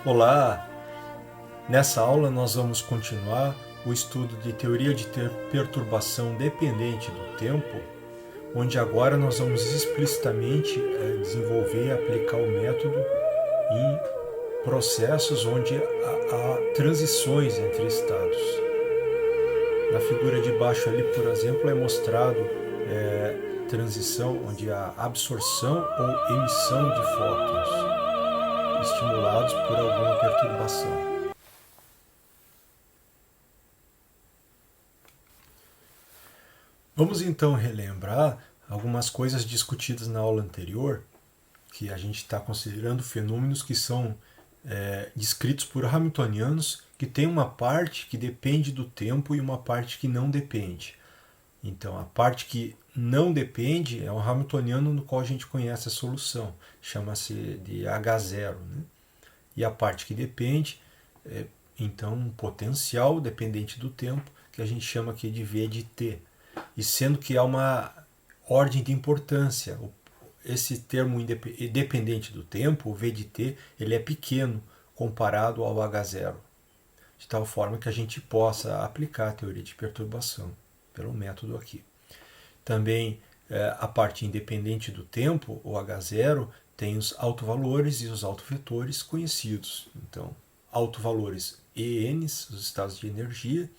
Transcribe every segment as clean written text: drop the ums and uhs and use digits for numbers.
Olá! Nessa aula nós vamos continuar o estudo de teoria de perturbação dependente do tempo, onde agora nós vamos explicitamente desenvolver e aplicar o método em processos onde há transições entre estados. Na figura de baixo ali, por exemplo, é mostrado transição onde há absorção ou emissão de fótons estimulados por alguma perturbação. Vamos então relembrar algumas coisas discutidas na aula anterior, que a gente está considerando fenômenos que são descritos por hamiltonianos, que tem uma parte que depende do tempo e uma parte que não depende. Então, a parte que não depende é um hamiltoniano no qual a gente conhece a solução, chama-se de H0. Né? E a parte que depende então, um potencial dependente do tempo, que a gente chama aqui de V de t. E sendo que há uma ordem de importância, esse termo independente do tempo, o V de t, ele é pequeno comparado ao H0, de tal forma que a gente possa aplicar a teoria de perturbação pelo método aqui. Também a parte independente do tempo, o H0, tem os autovalores e os autovetores conhecidos. Então, autovalores ENs, os estados de energia.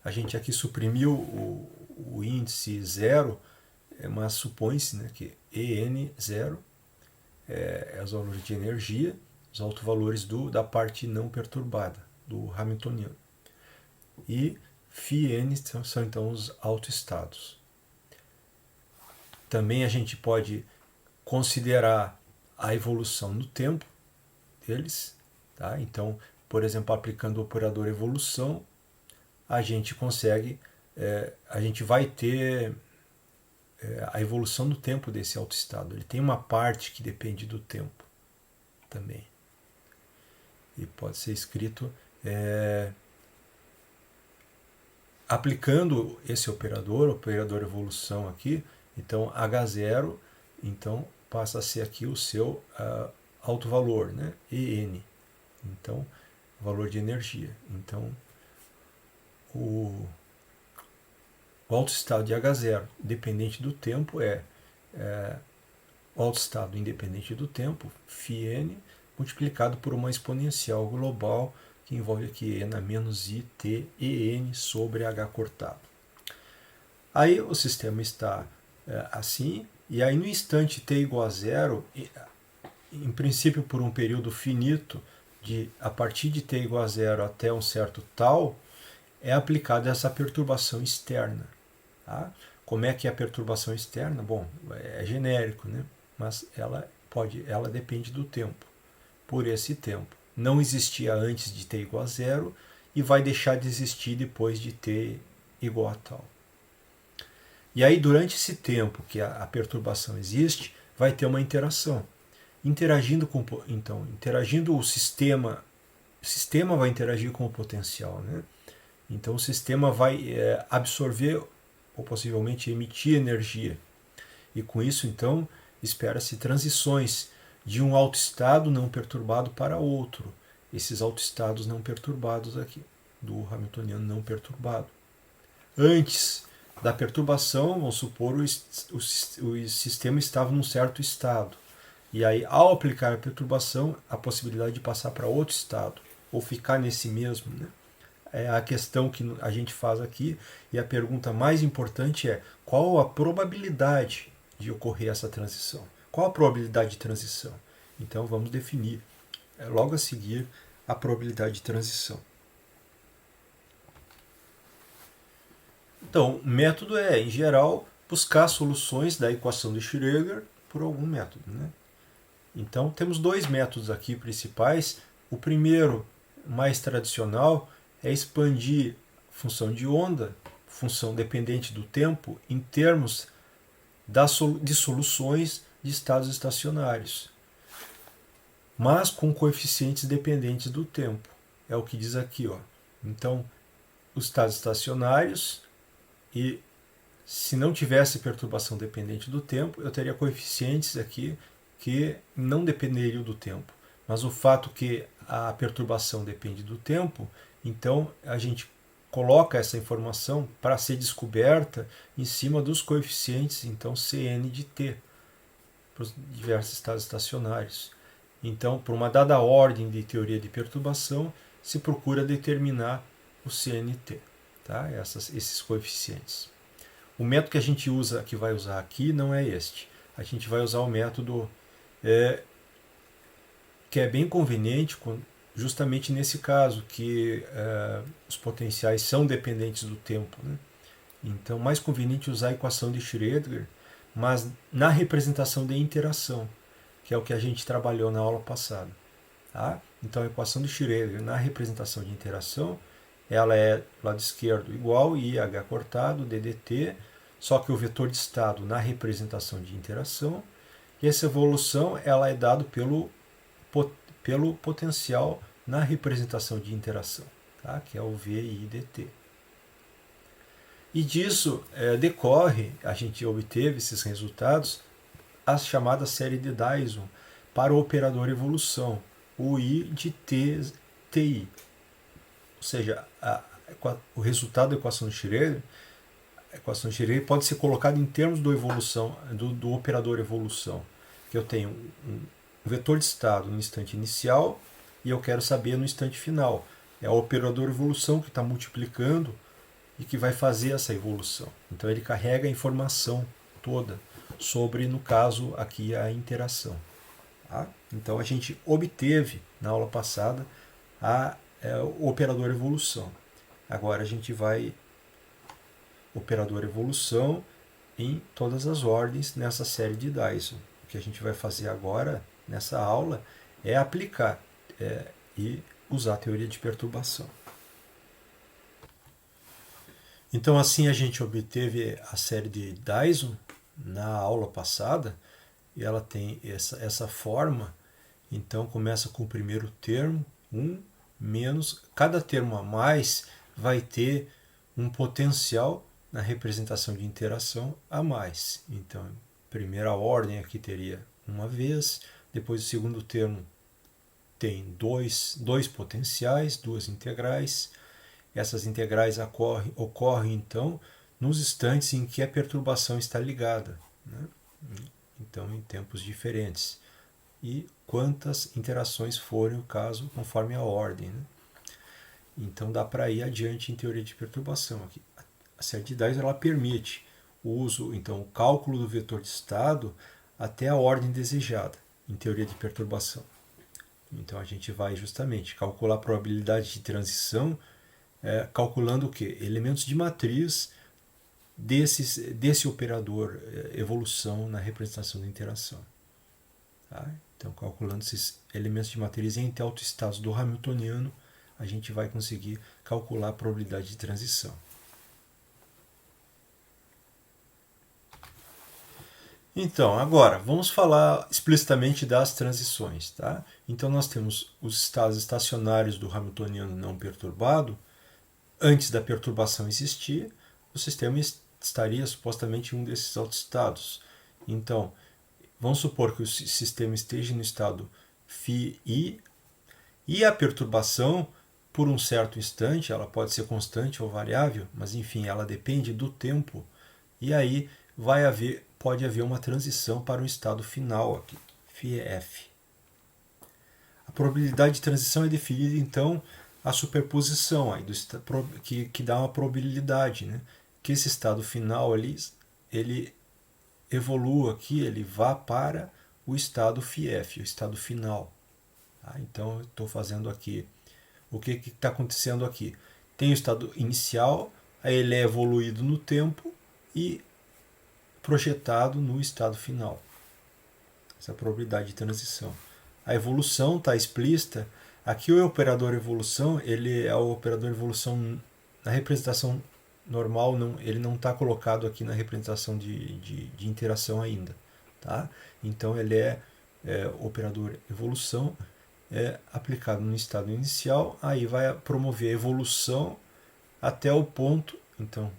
A gente aqui suprimiu o índice 0, mas supõe-se que EN0 é os valores de energia, os autovalores da parte não perturbada, do hamiltoniano. E φn são então os autoestados. Também a gente pode considerar a evolução no tempo deles. Tá? Então, por exemplo, aplicando o operador evolução, a gente consegue, a gente vai ter a evolução no tempo desse autoestado. Ele tem uma parte que depende do tempo também. E pode ser escrito aplicando esse operador evolução aqui, então H0, então passa a ser aqui o seu autovalor, né? EN, então valor de energia. Então o autoestado de H0 dependente do tempo o autoestado independente do tempo, φn, multiplicado por uma exponencial global que envolve aqui e na menos i t en sobre h cortado. Aí o sistema está assim, e aí no instante t igual a zero, em princípio por um período finito, a partir de t igual a zero até um certo tal, é aplicada essa perturbação externa. Tá? Como é que é a perturbação externa? Bom, é genérico, né? Mas ela depende do tempo. Por esse tempo. Não existia antes de t igual a zero e vai deixar de existir depois de t igual a tal. E aí, durante esse tempo que a perturbação existe, vai ter uma interação. Interagindo o sistema vai interagir com o potencial. Né? Então, o sistema vai absorver ou possivelmente emitir energia. E com isso, então, espera-se transições de um autoestado não perturbado para outro. Esses autoestados não perturbados aqui, do hamiltoniano não perturbado. Antes da perturbação, vamos supor, o sistema estava num certo estado. E aí, ao aplicar a perturbação, a possibilidade de passar para outro estado, ou ficar nesse mesmo. Né? É a questão que a gente faz aqui, e a pergunta mais importante é: qual a probabilidade de ocorrer essa transição? Qual a probabilidade de transição? Então vamos definir logo a seguir a probabilidade de transição. Então, o método em geral, buscar soluções da equação de Schrödinger por algum método. Né? Então, temos dois métodos aqui principais. O primeiro, mais tradicional, é expandir função de onda, função dependente do tempo, em termos de soluções de estados estacionários, mas com coeficientes dependentes do tempo. É o que diz aqui. Ó. Então, os estados estacionários, e se não tivesse perturbação dependente do tempo, eu teria coeficientes aqui que não dependeriam do tempo. Mas o fato que a perturbação depende do tempo, então a gente coloca essa informação para ser descoberta em cima dos coeficientes, então Cn de t, para os diversos estados estacionários. Então, por uma dada ordem de teoria de perturbação, se procura determinar o CNT, tá? Esses coeficientes. O método que a gente usa, que vai usar aqui, não é este. A gente vai usar o método que é bem conveniente, justamente nesse caso, que os potenciais são dependentes do tempo, né? Então, mais conveniente usar a equação de Schrödinger, mas na representação de interação, que é o que a gente trabalhou na aula passada. Tá? Então, a equação de Schrödinger na representação de interação, ela é, lado esquerdo, igual IH cortado, DDT, só que o vetor de estado na representação de interação, e essa evolução ela é dada pelo potencial na representação de interação, tá? Que é o VI dt. E disso decorre, a gente obteve esses resultados, a chamada série de Dyson para o operador evolução, o I de TI. Ou seja, o resultado da equação de Schrödinger, a equação de Schrödinger pode ser colocada em termos do operador evolução, que eu tenho um vetor de estado no instante inicial e eu quero saber no instante final. É o operador evolução que está multiplicando e que vai fazer essa evolução. Então ele carrega a informação toda sobre, no caso aqui, a interação. Tá? Então a gente obteve na aula passada o operador evolução. Agora a gente vai operador evolução em todas as ordens nessa série de Dyson. O que a gente vai fazer agora nessa aula é aplicar e usar a teoria de perturbação. Então assim a gente obteve a série de Dyson na aula passada e ela tem essa forma. Então começa com o primeiro termo, 1 menos, cada termo a mais vai ter um potencial na representação de interação a mais. Então, primeira ordem aqui teria uma vez, depois o segundo termo tem dois potenciais, duas integrais. Essas integrais ocorrem então nos instantes em que a perturbação está ligada, né? Então em tempos diferentes. E quantas interações forem o caso, conforme a ordem, né? Então dá para ir adiante em teoria de perturbação. Aqui. A série de Dyson ela permite o uso, então, o cálculo do vetor de estado até a ordem desejada em teoria de perturbação. Então a gente vai justamente calcular a probabilidade de transição calculando o quê? Elementos de matriz desse operador evolução na representação da interação. Tá? Então, calculando esses elementos de matriz em autoestados do Hamiltoniano, a gente vai conseguir calcular a probabilidade de transição. Então, agora, vamos falar explicitamente das transições. Tá? Então, nós temos os estados estacionários do Hamiltoniano não perturbado. Antes da perturbação existir, o sistema estaria supostamente em um desses autoestados. Então, vamos supor que o sistema esteja no estado φI e a perturbação, por um certo instante, ela pode ser constante ou variável, mas enfim, ela depende do tempo. E aí pode haver uma transição para um estado final aqui, φF. A probabilidade de transição é definida então a superposição aí que dá uma probabilidade, né? Que esse estado final ali, ele evolua aqui, ele vá para o estado φF, o estado final. Tá? Então eu estou fazendo aqui o que está acontecendo aqui. Tem o estado inicial, aí ele é evoluído no tempo e projetado no estado final. Essa é a probabilidade de transição. A evolução está explícita. Aqui o operador evolução, ele é o operador evolução na representação normal, ele não está colocado aqui na representação de interação ainda. Tá? Então ele é operador evolução aplicado no estado inicial, aí vai promover a evolução até o ponto, então,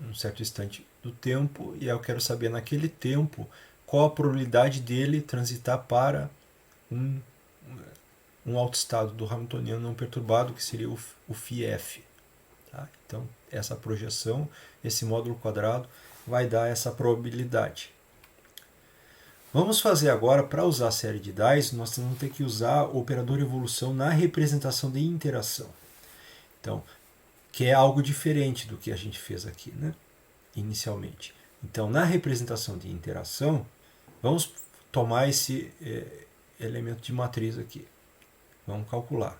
um certo instante do tempo, e eu quero saber naquele tempo qual a probabilidade dele transitar para um autoestado do Hamiltoniano não perturbado, que seria o φF. Tá? Então, essa projeção, esse módulo quadrado, vai dar essa probabilidade. Vamos fazer agora, para usar a série de Dice, nós vamos ter que usar o operador evolução na representação de interação. Então, que é algo diferente do que a gente fez aqui, né? Inicialmente. Então, na representação de interação, vamos tomar esse elemento de matriz aqui. Vamos calcular.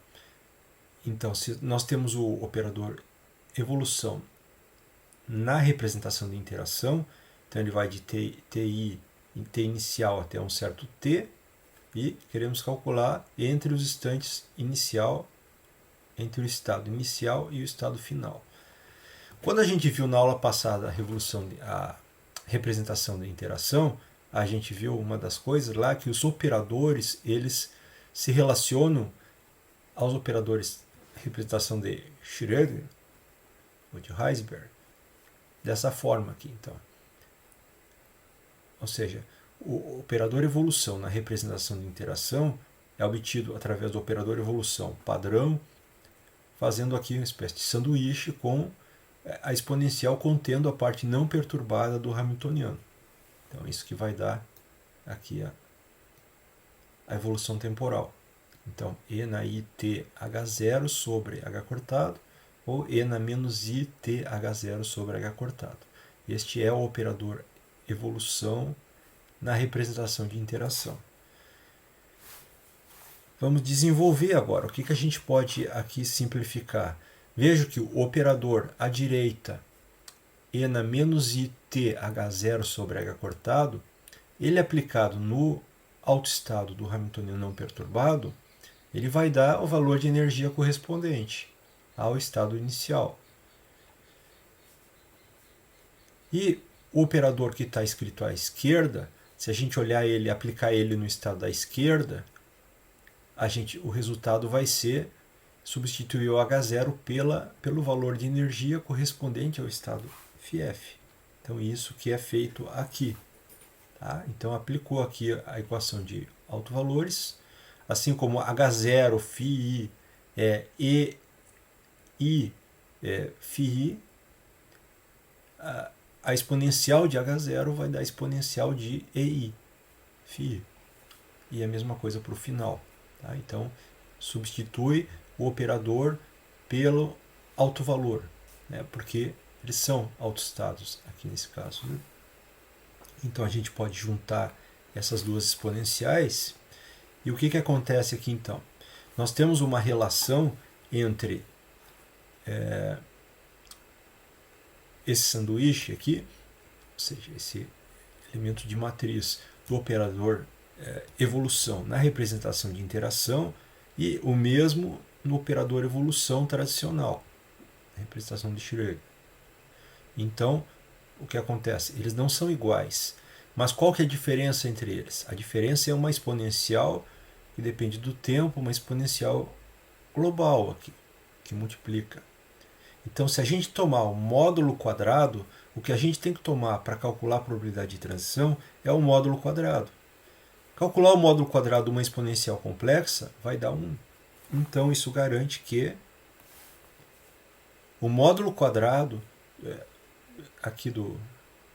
Então, se nós temos o operador evolução na representação de interação, então ele vai de TI em T inicial até um certo T, e queremos calcular entre os instantes inicial, entre o estado inicial e o estado final. Quando a gente viu na aula passada a representação de interação, a gente viu uma das coisas lá que os operadores eles se relacionam aos operadores de representação de Schrödinger ou de Heisenberg dessa forma aqui, então. Ou seja, o operador evolução na representação de interação é obtido através do operador evolução padrão, fazendo aqui uma espécie de sanduíche com a exponencial contendo a parte não perturbada do Hamiltoniano. Então, isso que vai dar aqui a evolução temporal. Então, E na ITH0 sobre H cortado, ou E na menos ITH0 sobre H cortado. Este é o operador evolução na representação de interação. Vamos desenvolver agora. O que a gente pode aqui simplificar? Veja que o operador à direita, E na menos ITH0 sobre H cortado, ele aplicado no autoestado do Hamiltoniano não perturbado, ele vai dar o valor de energia correspondente ao estado inicial. E o operador que está escrito à esquerda, se a gente olhar ele e aplicar ele no estado da esquerda, o resultado vai ser substituir o H0 pelo valor de energia correspondente ao estado φF. Então, isso que é feito aqui. Tá? Então, aplicou aqui a equação de autovalores, assim como H0, φI é EI φI, a exponencial de H0 vai dar a exponencial de EI φI. E a mesma coisa para o final. Tá? Então, substitui o operador pelo autovalor, né? Porque eles são autoestados aqui nesse caso. Né? Então, a gente pode juntar essas duas exponenciais. E o que acontece aqui, então? Nós temos uma relação entre esse sanduíche aqui, ou seja, esse elemento de matriz do operador evolução na representação de interação, e o mesmo no operador evolução tradicional, representação de Schrödinger. Então, o que acontece? Eles não são iguais. Mas qual que é a diferença entre eles? A diferença é uma exponencial que depende do tempo, uma exponencial global aqui, que multiplica. Então, se a gente tomar o módulo quadrado, o que a gente tem que tomar para calcular a probabilidade de transição é o módulo quadrado. Calcular o módulo quadrado de uma exponencial complexa vai dar 1. Então, isso garante que o módulo quadrado aqui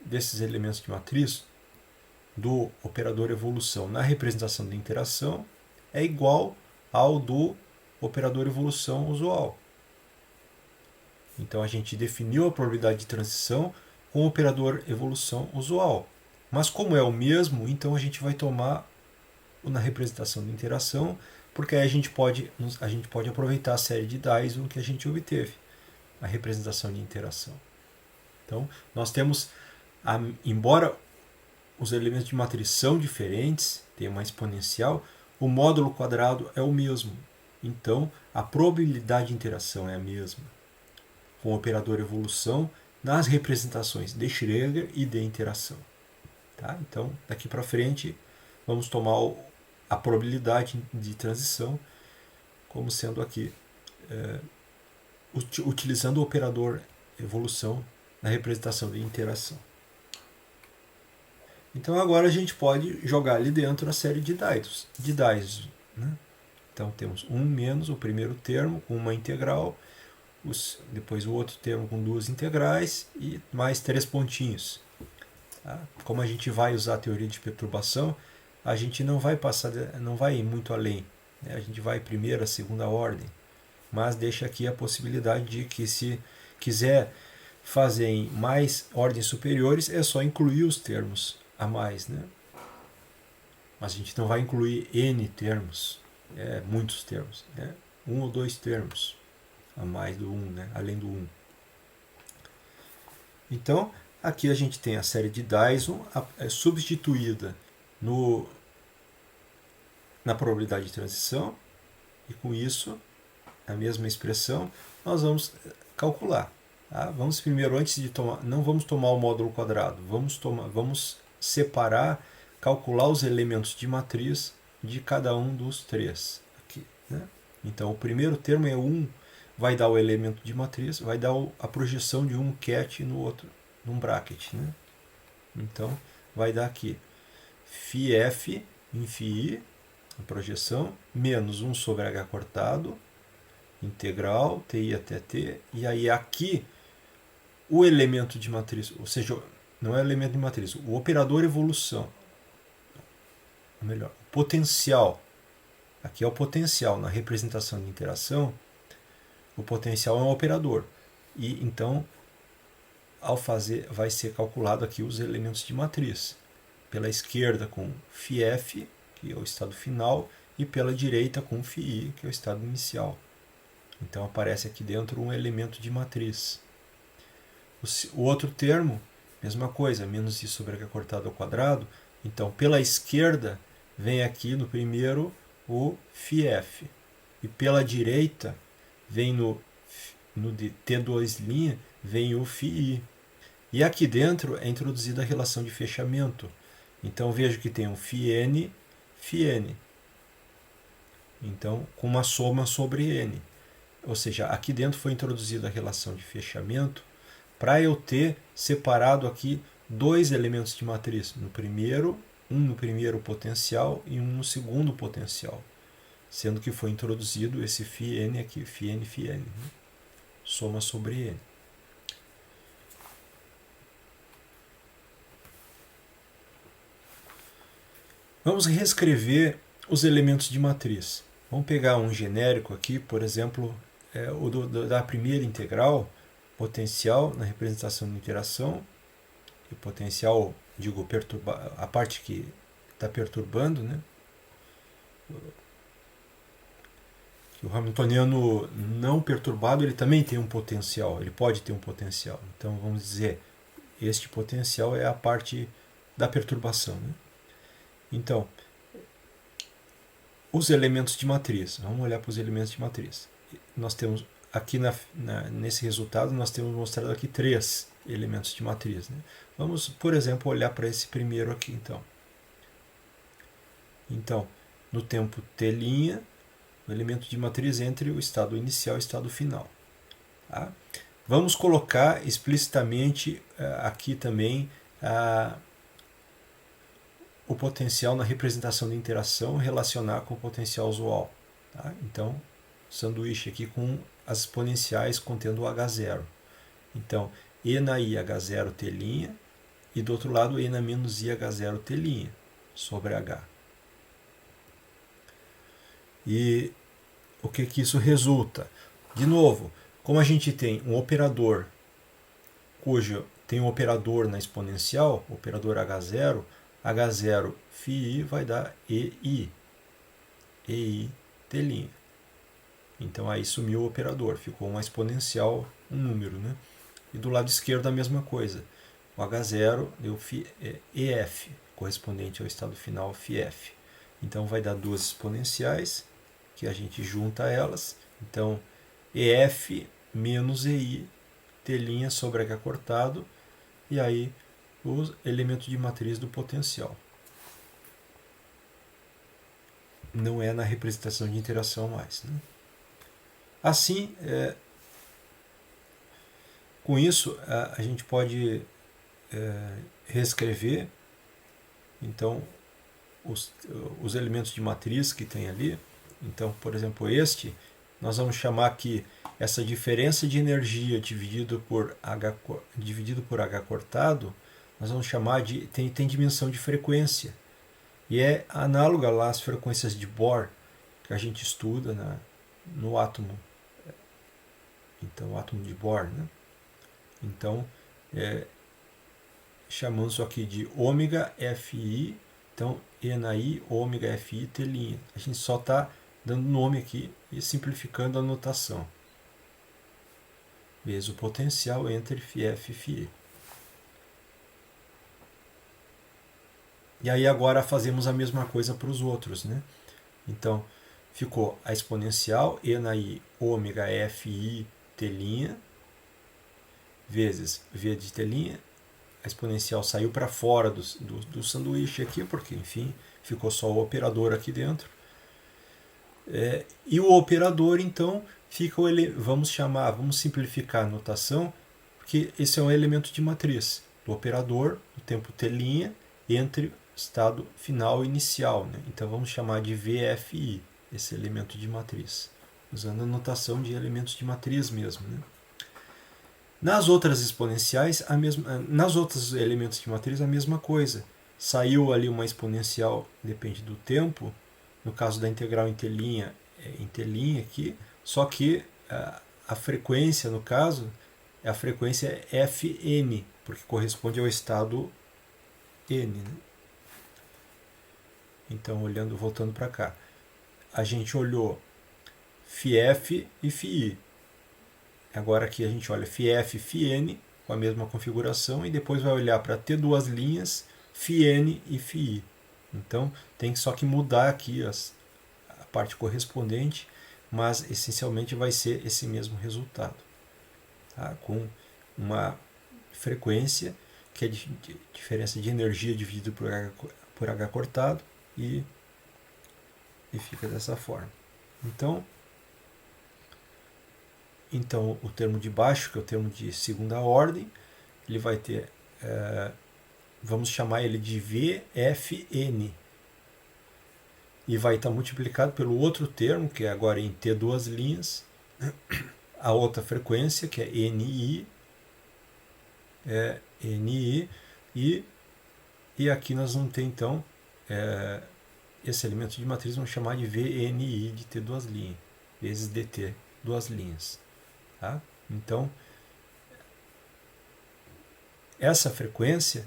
desses elementos de matriz do operador evolução na representação de interação é igual ao do operador evolução usual. Então, a gente definiu a probabilidade de transição com o operador evolução usual. Mas como é o mesmo, então a gente vai tomar na representação de interação, porque aí a gente pode aproveitar a série de Dyson que a gente obteve, a representação de interação. Então, nós temos, embora os elementos de matriz são diferentes, tem uma exponencial, o módulo quadrado é o mesmo. Então, a probabilidade de interação é a mesma, com o operador evolução nas representações de Schrödinger e de interação. Tá? Então, daqui para frente, vamos tomar a probabilidade de transição como sendo aqui, utilizando o operador evolução na representação de interação. Então agora a gente pode jogar ali dentro a série de Dyson. Né? Então temos 1 menos o primeiro termo com uma integral, depois o outro termo com duas integrais e mais 3 pontinhos. Tá? Como a gente vai usar a teoria de perturbação, a gente não vai ir muito além. Né? A gente vai primeira, segunda ordem, mas deixa aqui a possibilidade de que, se quiser fazer em mais ordens superiores, é só incluir os termos a mais. Né? Mas a gente não vai incluir N termos, muitos termos, né? 1 ou 2 termos a mais do 1, né? Além do 1. Então, aqui a gente tem a série de Dyson substituída na probabilidade de transição, e com isso, a mesma expressão, nós vamos calcular. Tá? Vamos primeiro, antes de tomar, não vamos tomar o módulo quadrado, vamos separar, calcular os elementos de matriz de cada um dos três. Aqui, né? Então, o primeiro termo é 1, vai dar o elemento de matriz, vai dar a projeção de um ket no outro, num bracket. Né? Então, vai dar aqui φf em φi, a projeção, menos 1 sobre h cortado, integral, ti até t, e aí aqui o elemento de matriz, ou seja, não é o elemento de matriz, o operador evolução, ou melhor, o potencial, aqui é o potencial, na representação de interação, o potencial é um operador, e então, ao fazer, vai ser calculado aqui os elementos de matriz, pela esquerda com φf, que é o estado final, e pela direita com φi, que é o estado inicial. Então aparece aqui dentro um elemento de matriz. O outro termo, mesma coisa, menos i sobre h cortado ao quadrado. Então pela esquerda vem aqui no primeiro o φf. E pela direita vem no de T2', vem o φi. E aqui dentro é introduzida a relação de fechamento. Então vejo que tem um φn, φn. Então, com uma soma sobre n. Ou seja, aqui dentro foi introduzida a relação de fechamento para eu ter separado aqui dois elementos de matriz. Um no primeiro potencial e um no segundo potencial. Sendo que foi introduzido esse φn aqui, φn, φn. Soma sobre n. Vamos reescrever os elementos de matriz. Vamos pegar um genérico aqui, por exemplo, o da primeira integral, potencial na representação de interação, e potencial, digo, a parte que está perturbando, né? O hamiltoniano não perturbado, ele também tem um potencial, ele pode ter um potencial. Então vamos dizer, este potencial é a parte da perturbação, né? Então, os elementos de matriz. Vamos olhar para os elementos de matriz. Nós temos aqui nesse resultado, nós temos mostrado aqui 3 elementos de matriz. Né? Vamos, por exemplo, olhar para esse primeiro aqui. Então, no tempo t', o elemento de matriz entre o estado inicial e o estado final. Tá? Vamos colocar explicitamente aqui também o potencial na representação de interação, relacionar com o potencial usual. Tá? Então, sanduíche aqui com as exponenciais contendo o H0. Então, E na I H0 T', e do outro lado E na menos I H0 T' sobre H. E o que isso resulta? De novo, como a gente tem um operador tem um operador na exponencial, o operador H0, H0 φi vai dar EI T'. Então aí sumiu o operador, ficou uma exponencial, um número, né? E do lado esquerdo a mesma coisa. O H0 deu EF, correspondente ao estado final φf. Então vai dar duas exponenciais, que a gente junta elas. Então EF menos EI T' sobre H cortado, e aí o elemento de matriz do potencial. Não é na representação de interação mais. Né? Assim, com isso, a gente pode reescrever então os elementos de matriz que tem ali. Então, por exemplo, nós vamos chamar aqui essa diferença de energia dividido por H cortado, nós vamos chamar de... tem dimensão de frequência. E é análoga lá às frequências de Bohr, que a gente estuda no átomo. Então, o átomo de Bohr, né? Então, chamamos isso aqui de ômega FI. Então, E na I, ômega FI, T'. A gente só está dando nome aqui e simplificando a notação. Vezes o potencial entre Φf e Φe. E aí agora fazemos a mesma coisa para os outros, né? Então, ficou a exponencial E na I, ômega FI, T', vezes V de T'. A exponencial saiu para fora do sanduíche aqui, porque, enfim, ficou só o operador aqui dentro. E o operador, então, fica vamos simplificar a notação, porque esse é um elemento de matriz do operador, do tempo T' entre estado final e inicial, né? Então vamos chamar de VFI, esse elemento de matriz, usando a notação de elementos de matriz mesmo, né? Nas outras exponenciais, nas outros elementos de matriz, a mesma coisa. Saiu ali uma exponencial, depende do tempo. No caso da integral em T' aqui, só que a frequência, no caso, a frequência é Fn, porque corresponde ao estado N, né? Então, voltando para cá, a gente olhou Φf e Φi. Agora aqui a gente olha Φf e Φn com a mesma configuração e depois vai olhar para ter duas linhas, Φn e Φi. Então tem só que mudar aqui a parte correspondente, mas essencialmente vai ser esse mesmo resultado, tá? Com uma frequência que é diferença de energia dividido por H cortado e fica dessa forma. Então, o termo de baixo, que é o termo de segunda ordem, ele vai ter, vamos chamar ele de VFN, e vai estar multiplicado pelo outro termo, que é agora em T duas linhas, a outra frequência, que é NI, e aqui nós vamos ter, então, esse elemento de matriz, vamos chamar de VNI, de T duas linhas, vezes DT duas linhas. Tá? Então, essa frequência,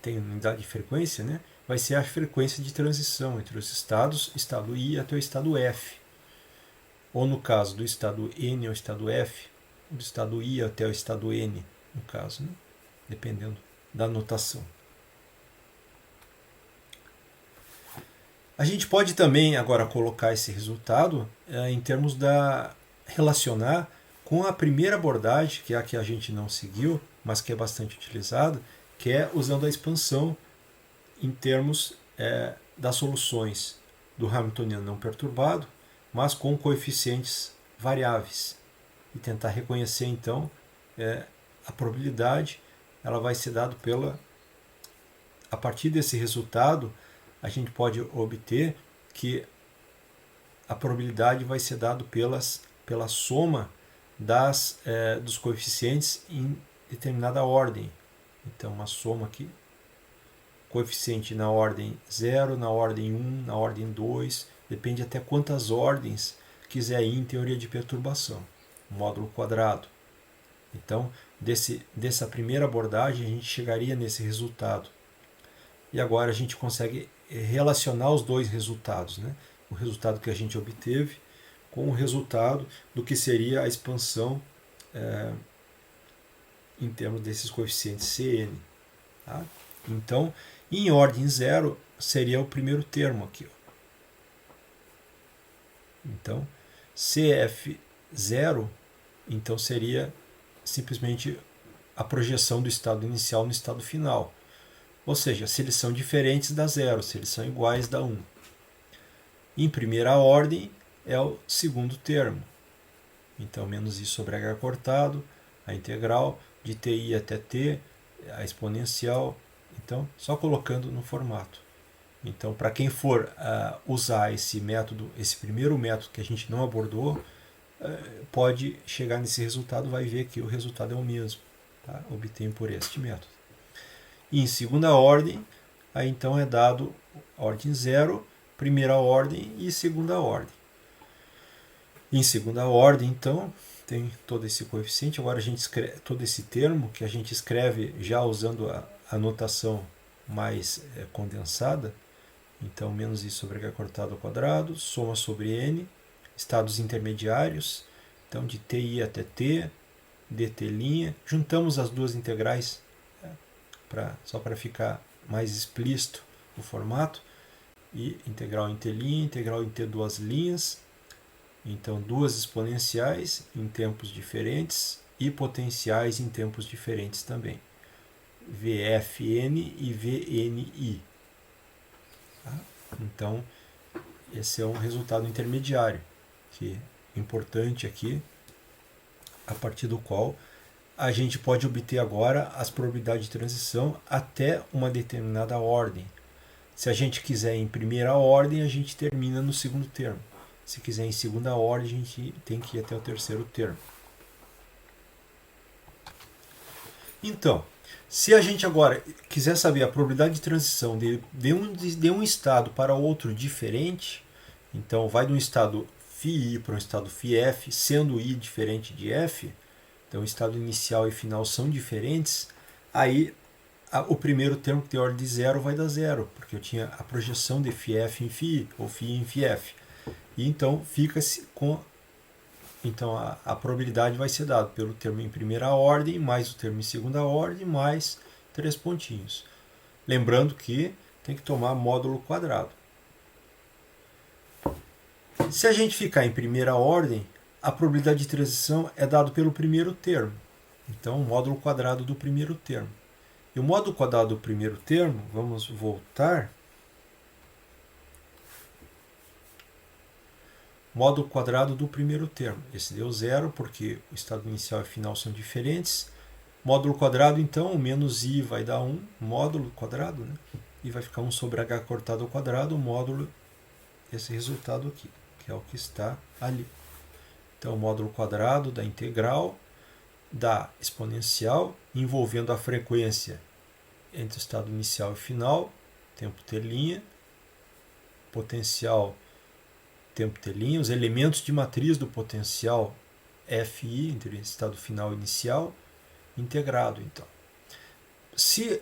tem unidade de frequência, né? Vai ser a frequência de transição entre os estados, estado I até o estado F. Ou no caso do estado N ao estado F, do estado I até o estado N, no caso, né? Dependendo da notação. A gente pode também agora colocar esse resultado em termos relacionar com a primeira abordagem, que é a que a gente não seguiu, mas que é bastante utilizada, que é usando a expansão em termos das soluções do Hamiltoniano não perturbado, mas com coeficientes variáveis. E tentar reconhecer, então, a probabilidade, ela vai ser dada a partir desse resultado, a gente pode obter que a probabilidade vai ser dada pela soma dos coeficientes em determinada ordem. Então, uma soma aqui, coeficiente na ordem 0, na ordem 1, na ordem 2, depende até quantas ordens quiser ir em teoria de perturbação, módulo quadrado. Então, dessa primeira abordagem, a gente chegaria nesse resultado. E agora a gente consegue relacionar os dois resultados, né? O resultado que a gente obteve com o resultado do que seria a expansão em termos desses coeficientes Cn. Tá? Então, em ordem 0, seria o primeiro termo aqui. Então, CF0, então seria simplesmente a projeção do estado inicial no estado final. Ou seja, se eles são diferentes da 0, se eles são iguais da 1. Em primeira ordem é o segundo termo. Então, menos I sobre H cortado, a integral de TI até T, a exponencial. Então, só colocando no formato. Então, para quem for usar esse método, esse primeiro método que a gente não abordou, pode chegar nesse resultado, vai ver que o resultado é o mesmo, tá? Obtém por este método. E em segunda ordem, aí então é dado ordem 0, primeira ordem e segunda ordem. Em segunda ordem, então, tem todo esse coeficiente. Agora a gente escreve todo esse termo que a gente escreve já usando a notação mais condensada. Então, menos I sobre H cortado ao quadrado, soma sobre N, estados intermediários, então de TI até T, dt', juntamos as duas integrais, só para ficar mais explícito o formato, e integral em T', integral em T duas linhas, então duas exponenciais em tempos diferentes e potenciais em tempos diferentes também, VFN e VNI. Tá? Então, esse é um resultado intermediário, que é importante aqui, a partir do qual a gente pode obter agora as probabilidades de transição até uma determinada ordem. Se a gente quiser em primeira ordem, a gente termina no segundo termo. Se quiser em segunda ordem, a gente tem que ir até o terceiro termo. Então, se a gente agora quiser saber a probabilidade de transição de um estado para outro diferente, então vai de um estado φI para um estado φF, sendo I diferente de F, então o estado inicial e final são diferentes, aí o primeiro termo que tem ordem de 0 vai dar 0, porque eu tinha a projeção de φF em φI, ou φI em φF. E então fica-se com... Então a probabilidade vai ser dada pelo termo em primeira ordem, mais o termo em segunda ordem, mais 3 pontinhos. Lembrando que tem que tomar módulo quadrado. Se a gente ficar em primeira ordem, a probabilidade de transição é dada pelo primeiro termo. Então, o módulo quadrado do primeiro termo. E o módulo quadrado do primeiro termo, vamos voltar. Módulo quadrado do primeiro termo. Esse deu 0, porque o estado inicial e final são diferentes. Módulo quadrado, então, o menos I vai dar 1, módulo quadrado, né? E vai ficar 1 sobre H cortado ao quadrado, módulo, esse resultado aqui, que é o que está ali. Então, o módulo quadrado da integral da exponencial, envolvendo a frequência entre o estado inicial e final, tempo T', potencial tempo T', os elementos de matriz do potencial FI, entre estado final e inicial, integrado. Então, se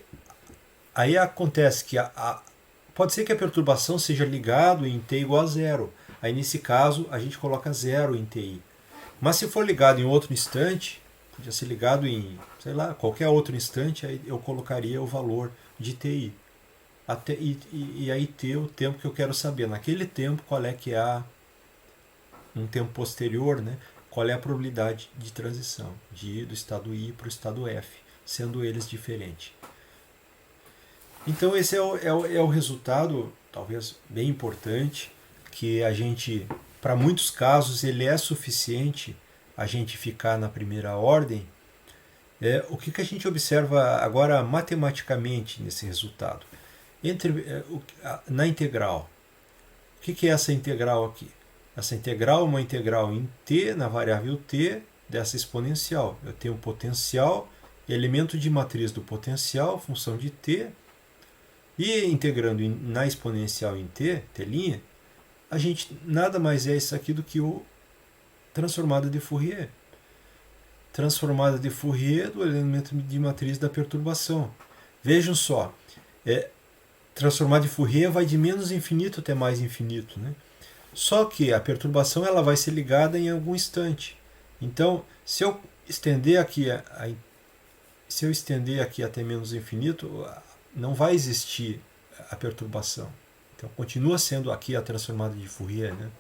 aí acontece que pode ser que a perturbação seja ligado em T igual a 0. Aí, nesse caso, a gente coloca 0 em TI. Mas se for ligado em outro instante, podia ser ligado em, sei lá, qualquer outro instante, aí eu colocaria o valor de TI. E aí ter o tempo que eu quero saber. Naquele tempo, qual é que é um tempo posterior, né? Qual é a probabilidade de transição de ir do estado I para o estado F, sendo eles diferentes. Então esse é o resultado, talvez bem importante, que a gente, para muitos casos, ele é suficiente a gente ficar na primeira ordem. O que a gente observa agora matematicamente nesse resultado? Na integral. O que é essa integral aqui? Essa integral é uma integral em t, na variável t, dessa exponencial. Eu tenho um potencial, elemento de matriz do potencial, função de t, e integrando na exponencial em t, t', a gente nada mais é isso aqui do que o transformada de Fourier. Transformada de Fourier do elemento de matriz da perturbação. Vejam só, transformada de Fourier vai de menos infinito até mais infinito, né? Só que a perturbação ela vai ser ligada em algum instante. Então, se eu estender aqui até menos infinito, não vai existir a perturbação. Então, continua sendo aqui a transformada de Fourier, né?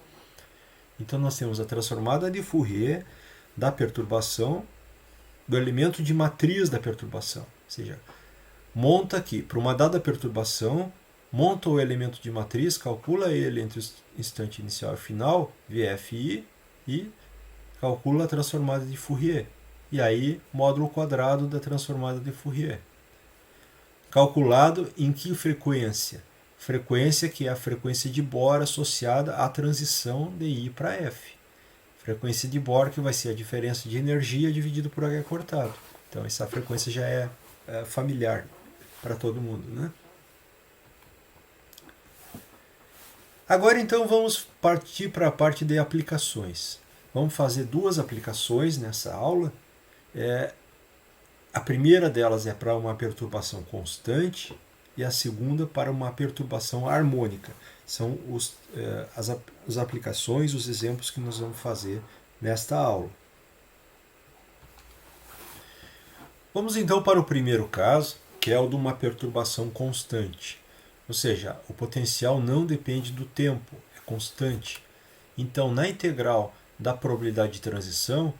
Então, nós temos a transformada de Fourier da perturbação, do elemento de matriz da perturbação. Ou seja, monta aqui, para uma dada perturbação, monta o elemento de matriz, calcula ele entre o instante inicial e final, VFI, e calcula a transformada de Fourier. E aí, módulo quadrado da transformada de Fourier. Calculado em que frequência? frequência que é a frequência de Bohr associada à transição de I para F. Frequência de Bohr que vai ser a diferença de energia dividido por H cortado. Então essa frequência já é familiar para todo mundo, né? Agora então vamos partir para a parte de aplicações. Vamos fazer duas aplicações nessa aula. A primeira delas é para uma perturbação constante e a segunda para uma perturbação harmônica. São as aplicações, os exemplos que nós vamos fazer nesta aula. Vamos então para o primeiro caso, que é o de uma perturbação constante. Ou seja, o potencial não depende do tempo, é constante. Então, na integral da probabilidade de transição,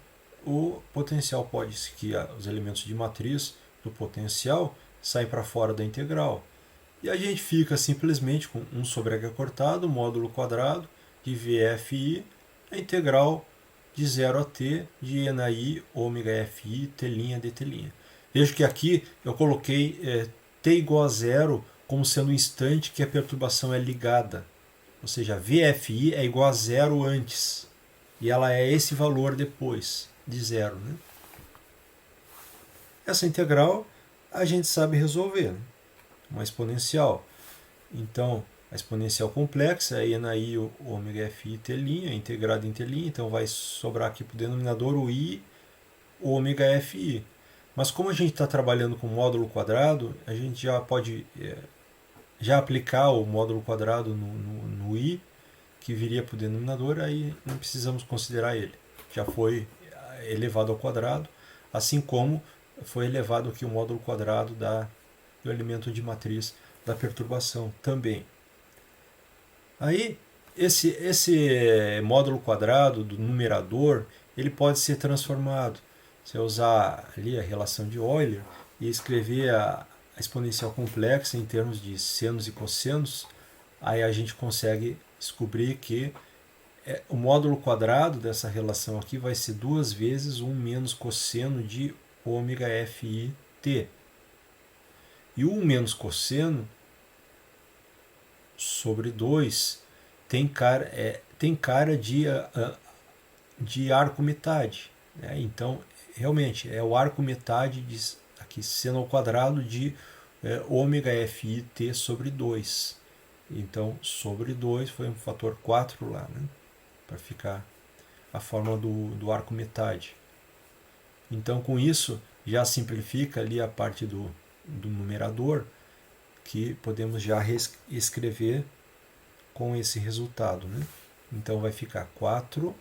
o potencial pode ser que os elementos de matriz do potencial saem para fora da integral. E a gente fica simplesmente com 1 sobre h cortado, módulo quadrado de VFI, a integral de 0 a t de E na I, ômega FI, T' dt'. Vejo que aqui eu coloquei t igual a zero como sendo o instante que a perturbação é ligada. Ou seja, VFI é igual a zero antes. E ela é esse valor depois de zero. Né? Essa integral a gente sabe resolver. Né? Uma exponencial. Então, a exponencial complexa é E na I, ômega FI, T', integrada em T'. Então, vai sobrar aqui para o denominador o I, ômega FI. Mas como a gente está trabalhando com módulo quadrado, a gente já pode já aplicar o módulo quadrado no I, que viria para o denominador, aí não precisamos considerar ele. Já foi elevado ao quadrado, assim como foi elevado aqui o módulo quadrado do elemento de matriz da perturbação também. Aí, esse módulo quadrado do numerador, ele pode ser transformado. Se eu usar ali a relação de Euler e escrever a exponencial complexa em termos de senos e cossenos, aí a gente consegue descobrir que o módulo quadrado dessa relação aqui vai ser 2 vezes 1 menos cosseno de ômega FI t. E o 1 menos cosseno sobre 2 tem cara de arco metade. Né? Então, realmente, é o arco metade de aqui, seno ao quadrado de ômega FI t sobre 2. Então, sobre 2 foi um fator 4 lá, né? Para ficar a forma do arco metade. Então, com isso, já simplifica ali a parte do numerador, que podemos já escrever com esse resultado. Né? Então, vai ficar 4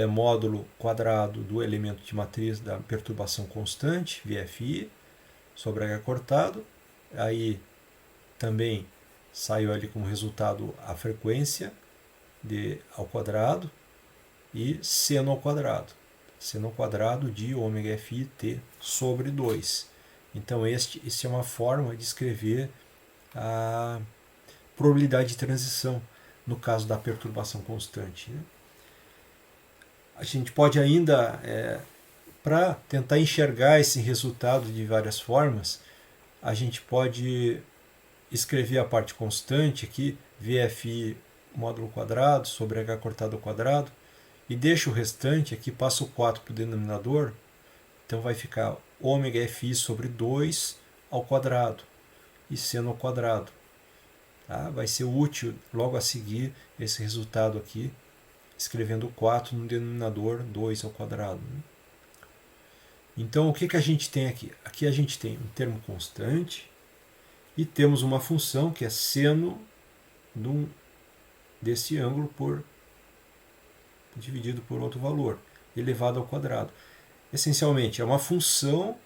módulo quadrado do elemento de matriz da perturbação constante, VFI, sobre H cortado. Aí também saiu ali como resultado a frequência ao quadrado e seno ao quadrado. Seno ao quadrado de ômega FI t sobre 2. Então, essa é uma forma de escrever a probabilidade de transição no caso da perturbação constante. Né? A gente pode ainda, para tentar enxergar esse resultado de várias formas, a gente pode escrever a parte constante aqui, VFI módulo quadrado sobre H cortado ao quadrado, e deixa o restante aqui, passa o 4 para o denominador, então vai ficar ômega FI sobre 2 ao quadrado e seno ao quadrado. Tá? Vai ser útil logo a seguir esse resultado aqui, escrevendo 4 no denominador, 2 ao quadrado. Né? Então, o que a gente tem aqui? Aqui a gente tem um termo constante e temos uma função que é seno desse ângulo dividido por outro valor, elevado ao quadrado. Essencialmente, é uma função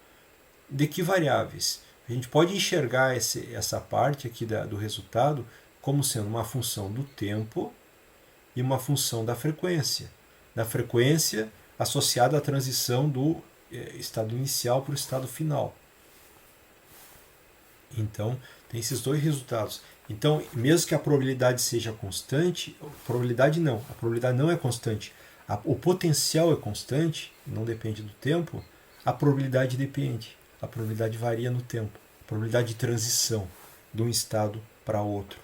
de que variáveis? A gente pode enxergar essa parte aqui do resultado como sendo uma função do tempo e uma função da frequência. Da frequência associada à transição do estado inicial para o estado final. Então, tem esses dois resultados. Então, mesmo que a probabilidade seja constante, a probabilidade não é constante. O potencial é constante, não depende do tempo, a probabilidade depende. A probabilidade varia no tempo. A probabilidade de transição de um estado para outro.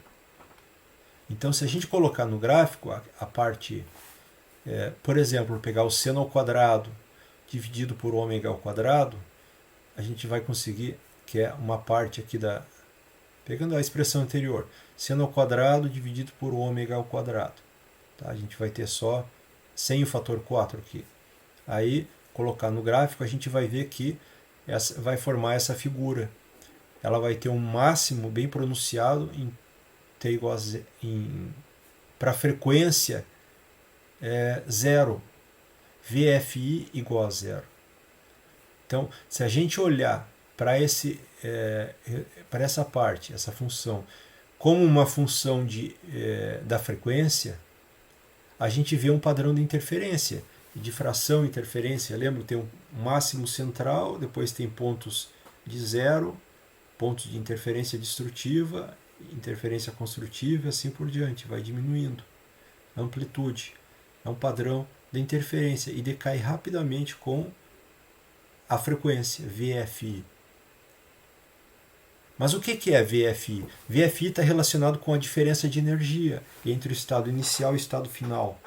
Então, se a gente colocar no gráfico a parte, por exemplo, pegar o seno ao quadrado dividido por ômega ao quadrado, a gente vai conseguir, que é uma parte aqui pegando a expressão anterior, seno ao quadrado dividido por ômega ao quadrado. Tá? A gente vai ter só sem o fator 4 aqui. Aí, colocar no gráfico, a gente vai ver que vai formar essa figura. Ela vai ter um máximo bem pronunciado em t igual a para frequência zero. VFI igual a zero. Então, se a gente olhar para essa parte, essa função, como uma função da frequência, a gente vê um padrão de interferência, de fração e interferência. Lembra? Tem um máximo central, depois tem pontos de zero, pontos de interferência destrutiva, interferência construtiva e assim por diante. Vai diminuindo. Amplitude é um padrão de interferência e decai rapidamente com a frequência, VFI. Mas o que é VFI? VFI está relacionado com a diferença de energia entre o estado inicial e o estado final.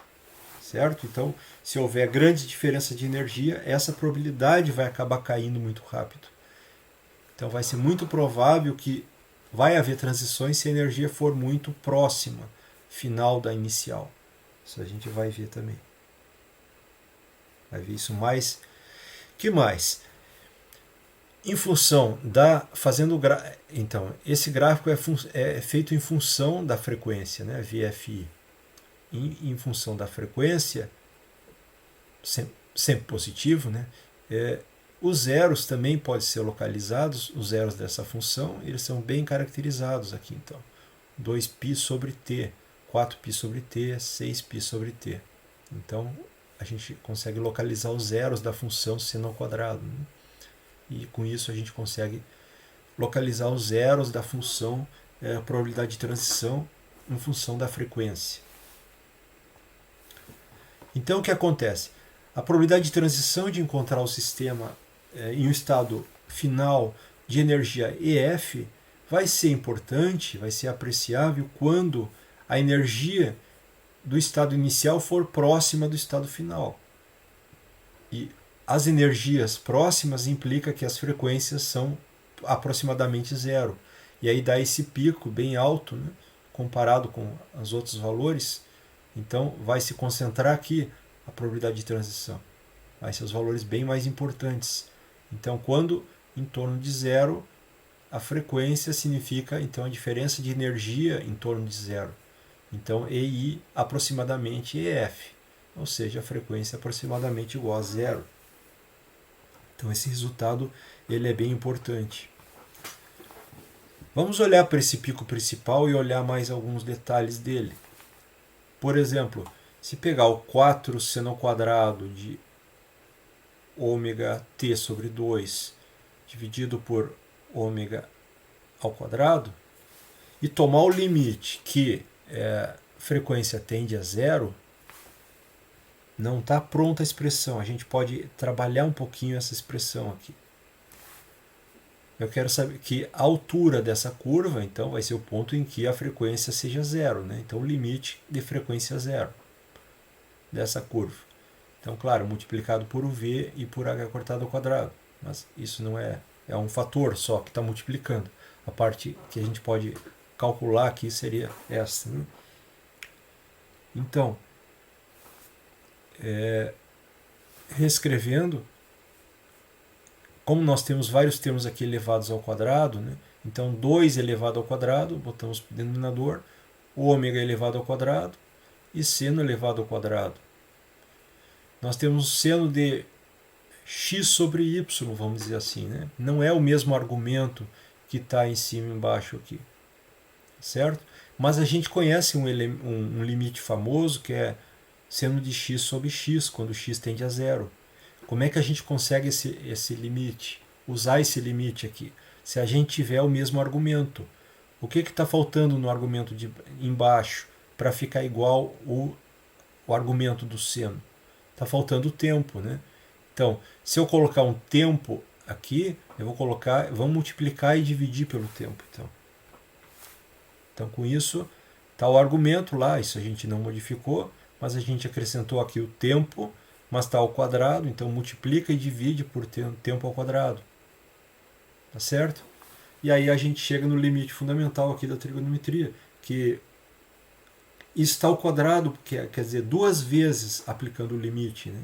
Certo? Então, se houver grande diferença de energia, essa probabilidade vai acabar caindo muito rápido. Então, vai ser muito provável que vai haver transições se a energia for muito próxima, final da inicial. Isso a gente vai ver também. Vai ver isso mais. Que mais? Em função então, esse gráfico é feito em função da frequência, né? VFI. Em função da frequência, sempre positivo, né? Os zeros também podem ser localizados, os zeros dessa função, eles são bem caracterizados aqui, então. 2π sobre t, 4π sobre t, 6π sobre t. Então, a gente consegue localizar os zeros da função seno ao quadrado, né? E com isso a gente consegue localizar os zeros da função probabilidade de transição em função da frequência. Então o que acontece? A probabilidade de transição de encontrar o sistema em um estado final de energia EF vai ser importante, vai ser apreciável quando a energia do estado inicial for próxima do estado final. E as energias próximas implicam que as frequências são aproximadamente zero. E aí dá esse pico bem alto, né, comparado com os outros valores. Então vai se concentrar aqui a probabilidade de transição. Vai ser os valores bem mais importantes. Então, quando em torno de zero, a frequência significa então a diferença de energia em torno de zero. Então, EI aproximadamente EF, ou seja, a frequência aproximadamente igual a zero. Então, esse resultado ele é bem importante. Vamos olhar para esse pico principal e olhar mais alguns detalhes dele. Por exemplo, se pegar o 4 seno ao quadrado de ômega t sobre 2 dividido por ômega ao quadrado e tomar o limite que frequência tende a zero, não está pronta a expressão. A gente pode trabalhar um pouquinho essa expressão aqui. Eu quero saber que a altura dessa curva, então, vai ser o ponto em que a frequência seja zero, né? Então, o limite de frequência zero dessa curva. Então, claro, multiplicado por v e por h cortado ao quadrado. Mas isso não é um fator só que está multiplicando. A parte que a gente pode calcular aqui seria essa, né? Então, reescrevendo, como nós temos vários termos aqui elevados ao quadrado, né? Então 2 elevado ao quadrado, botamos para o denominador, ômega elevado ao quadrado e seno elevado ao quadrado. Nós temos o seno de x sobre y, vamos dizer assim, né? Não é o mesmo argumento que está em cima e embaixo aqui, certo? Mas a gente conhece um limite famoso que é seno de x sobre x, quando x tende a zero. Como é que a gente consegue esse limite? Usar esse limite aqui. Se a gente tiver o mesmo argumento. O que está faltando no argumento de embaixo para ficar igual o argumento do seno? Está faltando o tempo, né? Então, se eu colocar um tempo aqui, vamos multiplicar e dividir pelo tempo. Então, Então, com isso, está o argumento lá, isso a gente não modificou, mas a gente acrescentou aqui o tempo, mas está ao quadrado, então multiplica e divide por tempo ao quadrado. Tá certo? E aí a gente chega no limite fundamental aqui da trigonometria, que isso está ao quadrado, quer dizer, duas vezes aplicando o limite, né?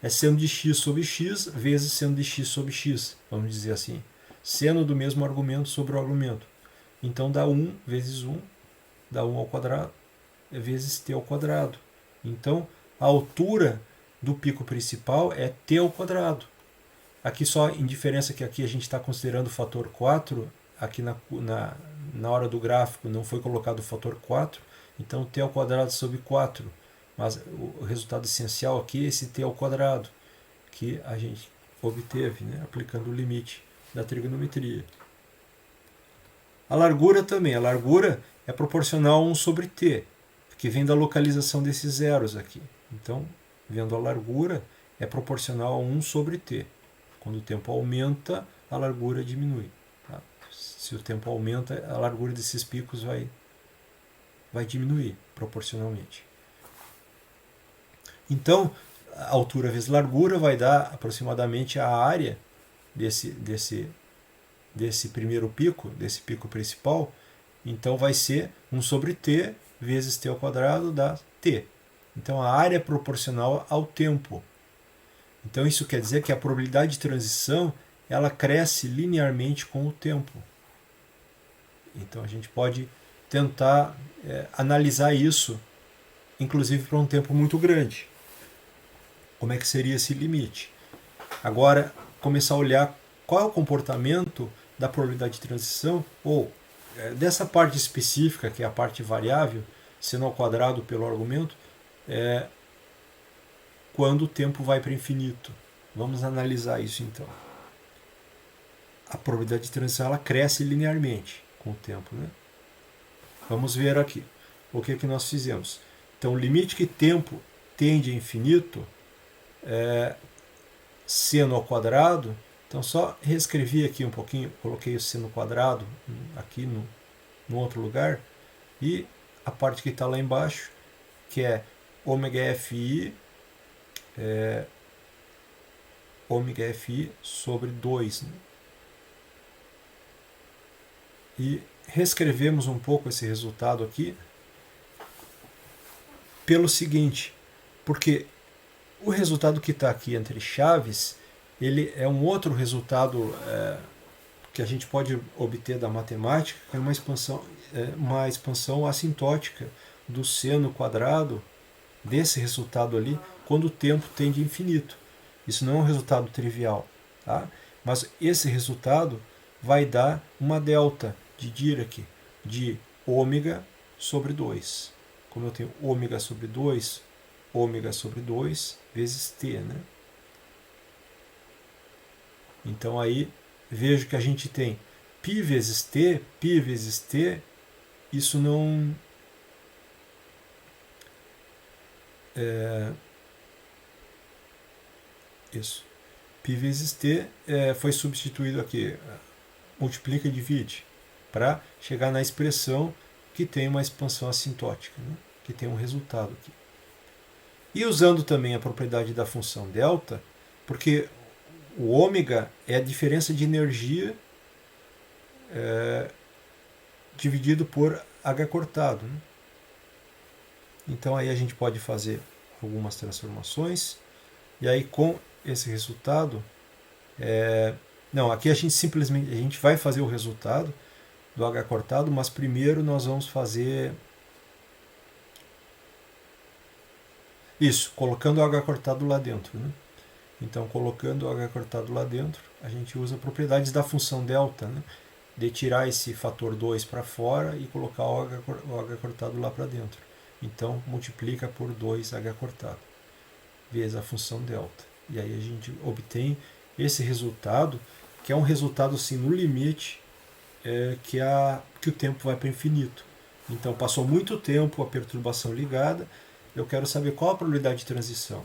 É seno de x sobre x vezes seno de x sobre x, vamos dizer assim. Seno do mesmo argumento sobre o argumento. Então dá 1 vezes 1, dá 1 ao quadrado, vezes t ao quadrado. Então a altura do pico principal é t ao quadrado. Aqui só em diferença que aqui a gente está considerando o fator 4, aqui na hora do gráfico não foi colocado o fator 4, então t ao quadrado sobre 4. Mas o resultado essencial aqui é esse t ao quadrado, que a gente obteve, né, aplicando o limite da trigonometria. A largura também. A largura é proporcional a 1 sobre t, que vem da localização desses zeros aqui. Então, vendo a largura, é proporcional a 1 sobre t. Quando o tempo aumenta, a largura diminui. Tá? Se o tempo aumenta, a largura desses picos vai diminuir proporcionalmente. Então, a altura vezes largura vai dar aproximadamente a área desse primeiro pico, desse pico principal. Então, vai ser 1 sobre t vezes t ao quadrado dá t. Então, a área é proporcional ao tempo. Então, isso quer dizer que a probabilidade de transição ela cresce linearmente com o tempo. Então, a gente pode tentar analisar isso, inclusive para um tempo muito grande. Como é que seria esse limite? Agora, começar a olhar qual é o comportamento da probabilidade de transição, ou dessa parte específica, que é a parte variável, seno ao quadrado pelo argumento, quando o tempo vai para infinito. Vamos analisar isso então. A probabilidade de transição ela cresce linearmente com o tempo, né? Vamos ver aqui o que nós fizemos. Então, o limite que tempo tende a infinito é seno ao quadrado. Então, só reescrevi aqui um pouquinho, coloquei o seno quadrado aqui no outro lugar, e a parte que está lá embaixo, que é ômega fi, ômega fi sobre 2. Né? E reescrevemos um pouco esse resultado aqui pelo seguinte, porque o resultado que está aqui entre chaves, ele é um outro resultado que a gente pode obter da matemática, que é uma expansão assintótica do seno quadrado desse resultado ali, quando o tempo tende a infinito. Isso não é um resultado trivial, tá? Mas esse resultado vai dar uma delta de Dirac de ômega sobre 2. Como eu tenho ômega sobre 2 vezes t, né? Então aí vejo que a gente tem π vezes t, isso não isso. π vezes t foi substituído aqui, multiplica e divide, para chegar na expressão que tem uma expansão assintótica, né? Que tem um resultado aqui. E usando também a propriedade da função delta, porque o ômega é a diferença de energia dividido por h cortado. Né? Então aí a gente pode fazer algumas transformações, e aí com esse resultado, não, aqui a gente vai fazer o resultado do h cortado, mas primeiro nós vamos fazer isso, colocando o h cortado lá dentro. Né? Então, colocando o h cortado lá dentro, a gente usa propriedades da função delta, né? De tirar esse fator 2 para fora e colocar o h cortado lá para dentro. Então, multiplica por 2h cortado, vezes a função delta. E aí a gente obtém esse resultado, que é um resultado assim, no limite, que o tempo vai para infinito. Então, passou muito tempo a perturbação ligada, eu quero saber qual a probabilidade de transição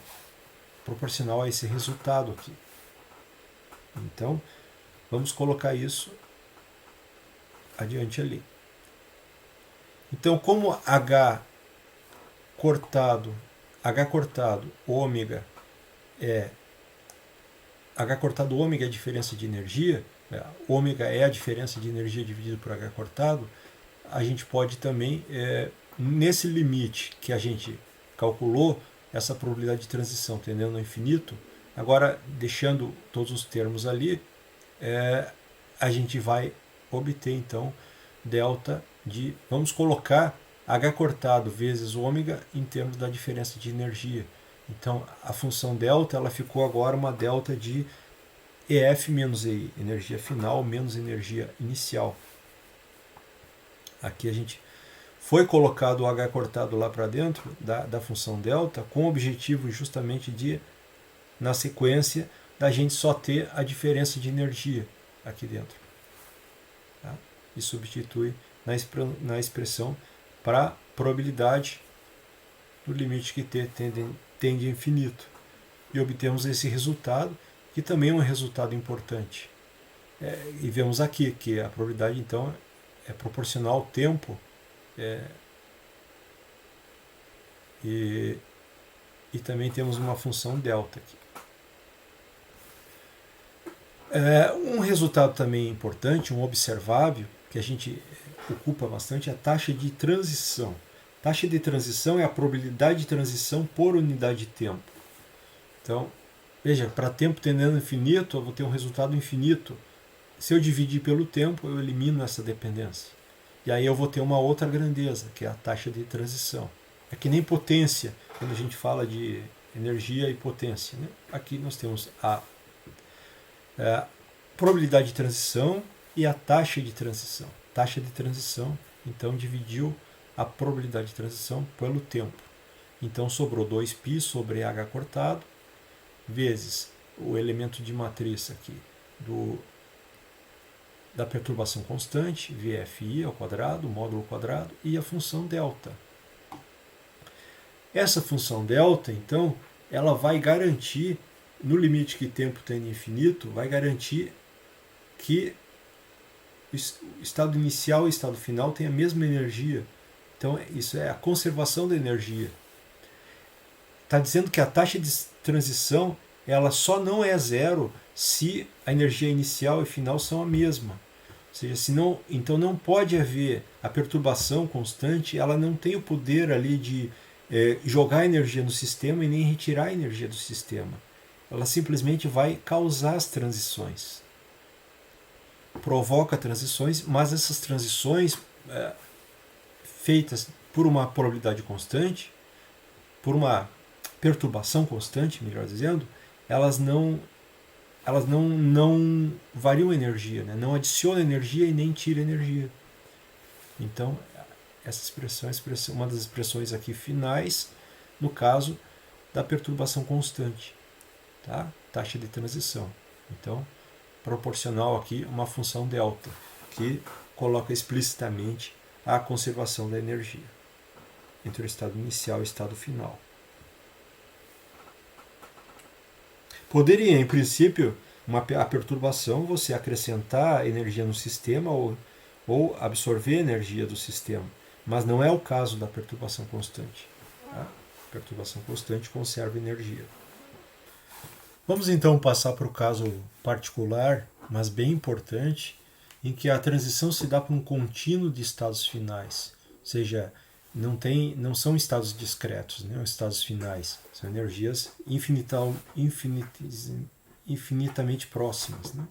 proporcional a esse resultado aqui. Então, vamos colocar isso adiante ali. Então, como H cortado ômega H cortado ômega é a diferença de energia, ômega é a diferença de energia dividido por H cortado, a gente pode também, nesse limite que a gente calculou, essa probabilidade de transição tendendo ao infinito, agora deixando todos os termos ali, a gente vai obter então delta de, vamos colocar H cortado vezes ômega em termos da diferença de energia. Então a função delta ela ficou agora uma delta de EF menos EI, energia final menos energia inicial. Aqui a gente foi colocado o H cortado lá para dentro da função delta com o objetivo justamente de, na sequência, da gente só ter a diferença de energia aqui dentro. Tá? E substitui na expressão para probabilidade do limite que t tende a infinito. E obtemos esse resultado, que também é um resultado importante. E vemos aqui que a probabilidade, então, é proporcional ao tempo e também temos uma função delta aqui. Um resultado também importante, um observável, que a gente ocupa bastante, é a taxa de transição. Taxa de transição é a probabilidade de transição por unidade de tempo. Então, veja, para tempo tendendo ao infinito, eu vou ter um resultado infinito. Se eu dividir pelo tempo, eu elimino essa dependência. E aí eu vou ter uma outra grandeza, que é a taxa de transição. É que nem potência, quando a gente fala de energia e potência. Né? Aqui nós temos a probabilidade de transição e a taxa de transição. Taxa de transição, então, dividiu a probabilidade de transição pelo tempo. Então sobrou 2π sobre H cortado, vezes o elemento de matriz aqui da perturbação constante, VFI ao quadrado, módulo ao quadrado, e a função delta. Essa função delta, então, ela vai garantir, no limite que tempo tende a infinito, vai garantir que o estado inicial e o estado final têm a mesma energia. Então, isso é a conservação da energia. Está dizendo que a taxa de transição ela só não é zero se a energia inicial e final são a mesma. Ou seja, então não pode haver a perturbação constante, ela não tem o poder ali de jogar energia no sistema e nem retirar a energia do sistema. Ela simplesmente vai causar as transições. Provoca transições, mas essas transições feitas por uma probabilidade constante, por uma perturbação constante, melhor dizendo, elas não variam energia, né? Não adicionam energia e nem tiram energia. Então, essa expressão é uma das expressões aqui finais, no caso da perturbação constante, tá? Taxa de transição. Então, proporcional aqui uma função delta, que coloca explicitamente a conservação da energia entre o estado inicial e o estado final. Poderia, em princípio, a perturbação, você acrescentar energia no sistema ou absorver energia do sistema, mas não é o caso da perturbação constante. Tá? A perturbação constante conserva energia. Vamos então passar para o caso particular, mas bem importante, em que a transição se dá por um contínuo de estados finais, ou seja, não são estados discretos, né? Estados finais, são energias infinitamente próximas. Né?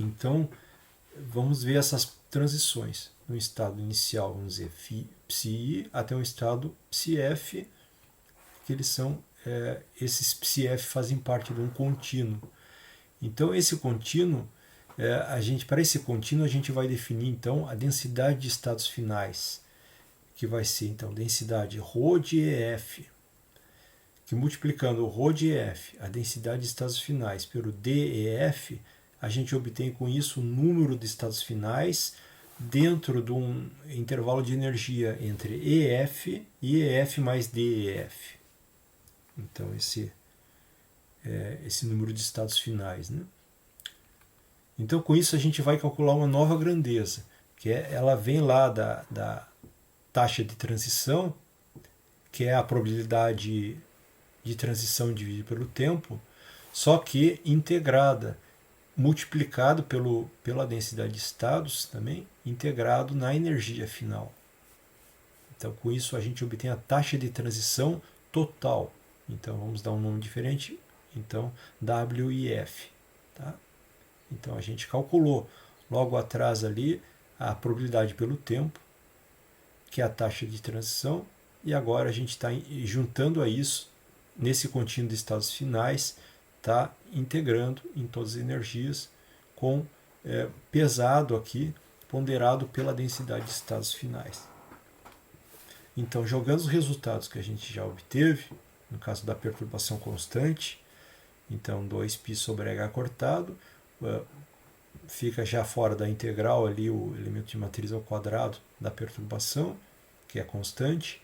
Então, vamos ver essas transições. No estado inicial, vamos dizer, psi, até um estado psi-f, que esses psi-f fazem parte de um contínuo. Então, esse contínuo, para esse contínuo, a gente vai definir, então, a densidade de estados finais, que vai ser, então, densidade ρ de EF, que multiplicando o ρ de EF, a densidade de estados finais, pelo DEF, a gente obtém com isso o número de estados finais dentro de um intervalo de energia entre EF e EF mais DEF. Então, esse número de estados finais. Né? Então, com isso, a gente vai calcular uma nova grandeza, ela vem lá da taxa de transição, que é a probabilidade de transição dividida pelo tempo, só que integrada, multiplicado pela densidade de estados também, integrado na energia final. Então, com isso, a gente obtém a taxa de transição total. Então, vamos dar um nome diferente. Então, WIF. Tá? Então, a gente calculou logo atrás ali a probabilidade pelo tempo, que é a taxa de transição, e agora a gente está juntando a isso, nesse contínuo de estados finais, está integrando em todas as energias, com pesado aqui, ponderado pela densidade de estados finais. Então, jogando os resultados que a gente já obteve, no caso da perturbação constante, então 2π sobre h cortado, fica já fora da integral ali o elemento de matriz ao quadrado da perturbação, que é constante,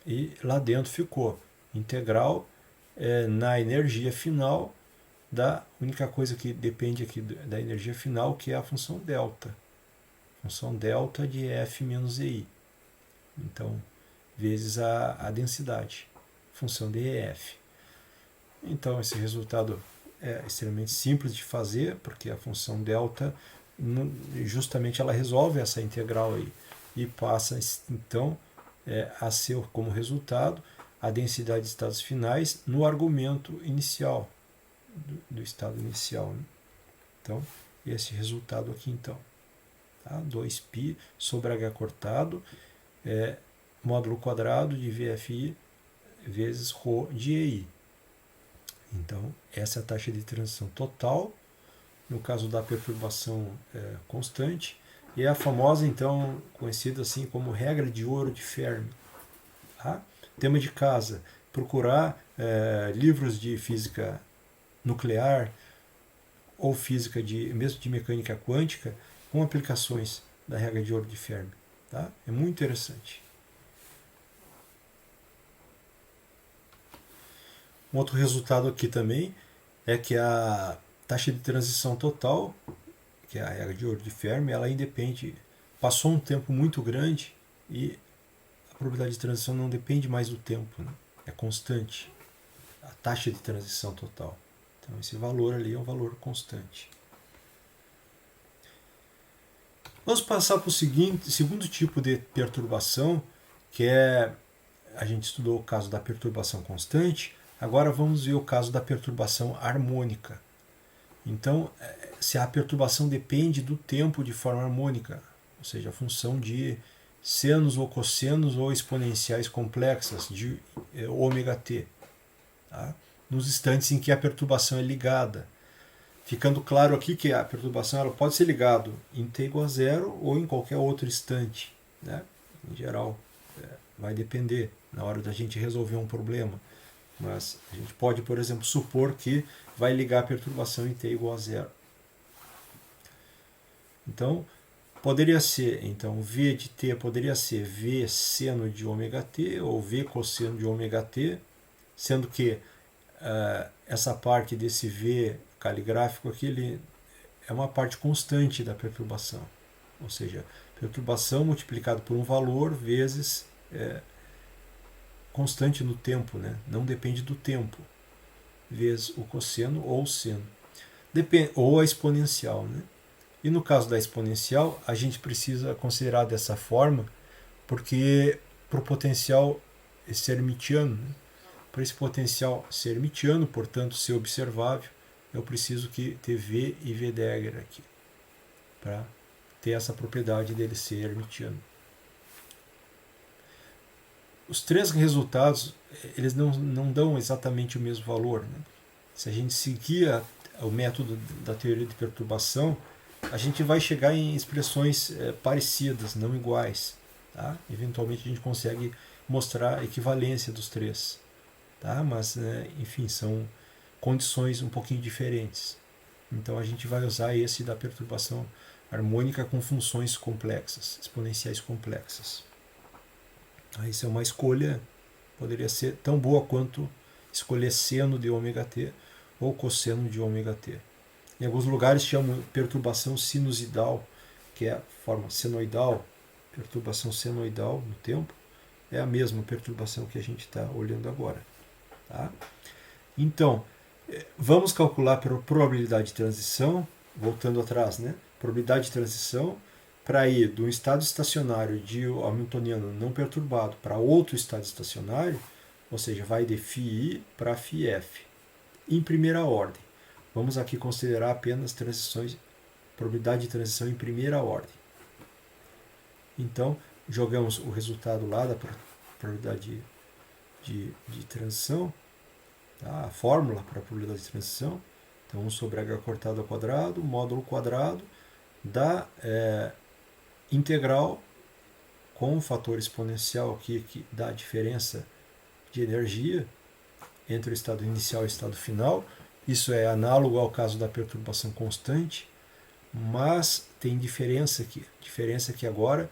e lá dentro ficou integral na energia final da única coisa que depende aqui da energia final, que é a função delta. Função delta de F menos EI. Então, vezes a densidade, função de EF. Então, esse resultado é extremamente simples de fazer, porque a função delta, justamente ela resolve essa integral aí, e passa, então, a ser como resultado a densidade de estados finais no argumento inicial, do estado inicial. Né? Então, esse resultado aqui, então. Tá? 2π sobre h cortado, módulo quadrado de VFI vezes ρ de EI. Então, essa é a taxa de transição total, no caso da perturbação constante, e é a famosa, então, conhecida assim como regra de ouro de Fermi. Tá? Tema de casa, procurar livros de física nuclear ou física mesmo de mecânica quântica com aplicações da regra de ouro de Fermi. Tá? É muito interessante. Um outro resultado aqui também é que a taxa de transição total, que é a regra de ouro de Fermi, ela independe, passou um tempo muito grande e a probabilidade de transição não depende mais do tempo, né? É constante. A taxa de transição total. Então esse valor ali é um valor constante. Vamos passar para o segundo tipo de perturbação, que é, a gente estudou o caso da perturbação constante, agora vamos ver o caso da perturbação harmônica. Então, se a perturbação depende do tempo de forma harmônica, ou seja, a função de senos ou cossenos ou exponenciais complexas de ômega-t, tá? Nos instantes em que a perturbação é ligada. Ficando claro aqui que a perturbação ela pode ser ligada em t igual a zero ou em qualquer outro instante. Né? Em geral, vai depender na hora da gente resolver um problema. Mas a gente pode, por exemplo, supor que vai ligar a perturbação em t igual a zero. Então, poderia ser, então, V de t poderia ser V seno de ômega-t ou V cosseno de ômega-t, sendo que essa parte desse V caligráfico aqui ele é uma parte constante da perturbação. Ou seja, perturbação multiplicado por um valor vezes constante no tempo, né? Não depende do tempo, vezes o cosseno ou o seno. Ou a exponencial. Né? E no caso da exponencial, a gente precisa considerar dessa forma, porque para o potencial ser hermitiano, né? Para esse potencial ser hermitiano, portanto ser observável, eu preciso ter V e V Degger aqui, para ter essa propriedade dele ser hermitiano. Os três resultados, eles não dão exatamente o mesmo valor. Né? Se a gente seguir o método da teoria de perturbação, a gente vai chegar em expressões parecidas, não iguais. Tá? Eventualmente a gente consegue mostrar a equivalência dos três. Tá? Mas, enfim, são condições um pouquinho diferentes. Então a gente vai usar esse da perturbação harmônica com funções complexas, exponenciais complexas. Isso é uma escolha, poderia ser tão boa quanto escolher seno de ômega-t ou cosseno de ômega-t. Em alguns lugares chamam perturbação sinusoidal, que é a forma senoidal, perturbação senoidal no tempo, é a mesma perturbação que a gente está olhando agora. Tá? Então, vamos calcular pela probabilidade de transição, voltando atrás, né? Probabilidade de transição para ir de um estado estacionário de hamiltoniano não perturbado para outro estado estacionário, ou seja, vai de φi para φf, em primeira ordem. Vamos aqui considerar apenas transições, probabilidade de transição em primeira ordem. Então, jogamos o resultado lá da probabilidade de transição, tá? A fórmula para a probabilidade de transição. Então, 1 sobre h cortado ao quadrado, módulo quadrado da integral com o fator exponencial aqui que dá a diferença de energia entre o estado inicial e o estado final. Isso é análogo ao caso da perturbação constante, mas tem diferença aqui. Diferença que agora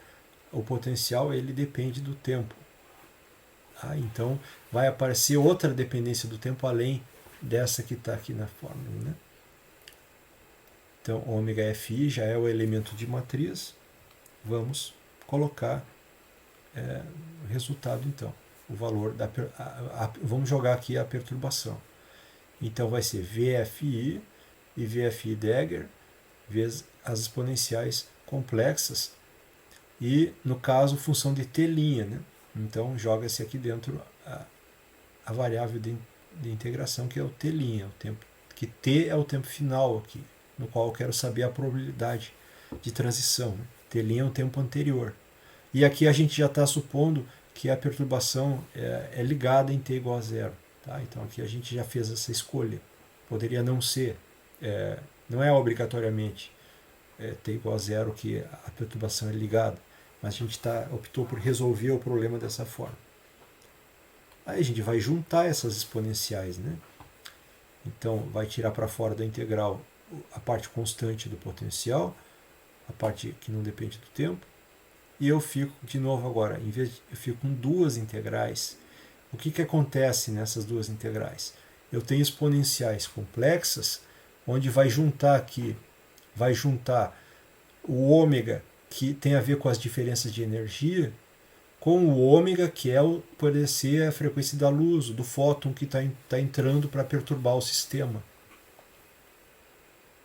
o potencial ele depende do tempo. Tá? Então vai aparecer outra dependência do tempo além dessa que está aqui na fórmula. Né? Então ômega Fi já é o elemento de matriz. Vamos colocar o resultado então. O valor da vamos jogar aqui a perturbação. Então vai ser VFI e VFI Dagger vezes as exponenciais complexas e, no caso, função de t', né? Então joga-se aqui dentro a variável de integração, que é o t', o tempo, que t é o tempo final aqui, no qual eu quero saber a probabilidade de transição. Né? T' é o tempo anterior. E aqui a gente já está supondo que a perturbação é ligada em t igual a zero. Tá? Então aqui a gente já fez essa escolha. Poderia não ser, não é obrigatoriamente t igual a zero que a perturbação é ligada, mas a gente optou por resolver o problema dessa forma. Aí a gente vai juntar essas exponenciais, né? Então vai tirar para fora da integral a parte constante do potencial, a parte que não depende do tempo, e eu fico de novo agora, em vez de, eu fico com duas integrais. O que acontece nessas duas integrais? Eu tenho exponenciais complexas, onde vai juntar o ômega, que tem a ver com as diferenças de energia, com o ômega, que pode ser a frequência da luz, do fóton que está entrando para perturbar o sistema,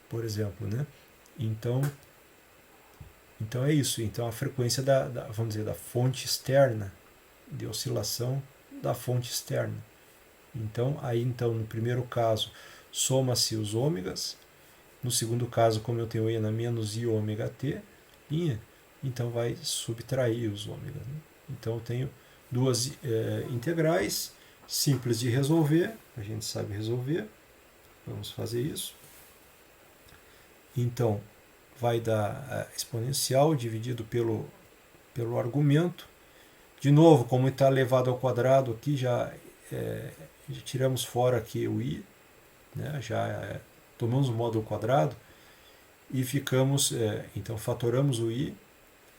por exemplo. Né? Então é isso. Então a frequência vamos dizer, da fonte externa, de oscilação da fonte externa. Então, no primeiro caso, soma-se os ômegas. No segundo caso, como eu tenho n menos i ômega t, então vai subtrair os ômegas. Né? Então eu tenho duas integrais simples de resolver, a gente sabe resolver. Vamos fazer isso. Então vai dar exponencial dividido pelo argumento. De novo, como está elevado ao quadrado aqui, já tiramos fora aqui o i, né? Tomamos o módulo quadrado e ficamos, então fatoramos o i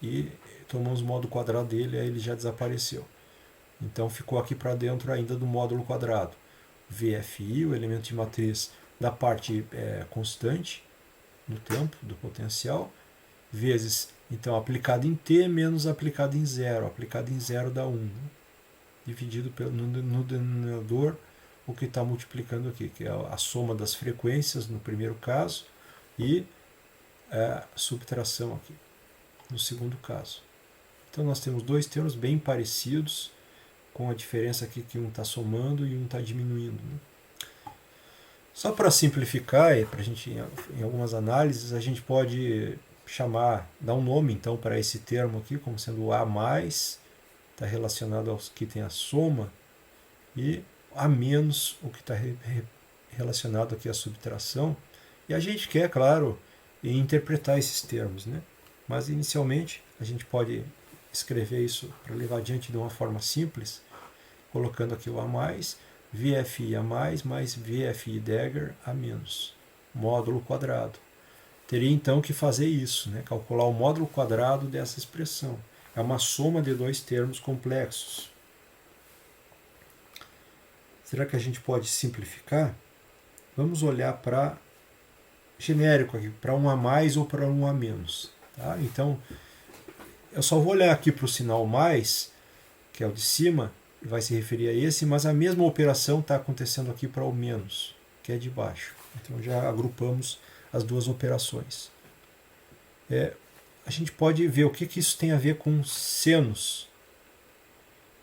e tomamos o módulo quadrado dele, aí ele já desapareceu. Então ficou aqui para dentro ainda do módulo quadrado. VFI, o elemento de matriz da parte constante no tempo do potencial, vezes, então, aplicado em t menos aplicado em zero. Aplicado em zero dá 1. Né? Dividido no denominador, o que está multiplicando aqui, que é a soma das frequências no primeiro caso e a subtração aqui no segundo caso. Então nós temos dois termos bem parecidos, com a diferença aqui que um está somando e um está diminuindo. Né? Só para simplificar, e para a gente, em algumas análises, a gente pode dar um nome então para esse termo aqui, como sendo o A+, está relacionado aos que tem a soma, e A-, o que está relacionado aqui à subtração. E a gente quer, claro, interpretar esses termos, né? Mas inicialmente a gente pode escrever isso para levar adiante de uma forma simples, colocando aqui o A+, VFI A+, mais VFI Dagger A-, módulo quadrado. Teria então que fazer isso, né? Calcular o módulo quadrado dessa expressão. É uma soma de dois termos complexos. Será que a gente pode simplificar? Vamos olhar para genérico aqui, para um A+ ou para um A-. Tá? Então, eu só vou olhar aqui para o sinal mais, que é o de cima, e vai se referir a esse, mas a mesma operação está acontecendo aqui para o menos, que é de baixo. Então já agrupamos as duas operações. A gente pode ver o que isso tem a ver com senos.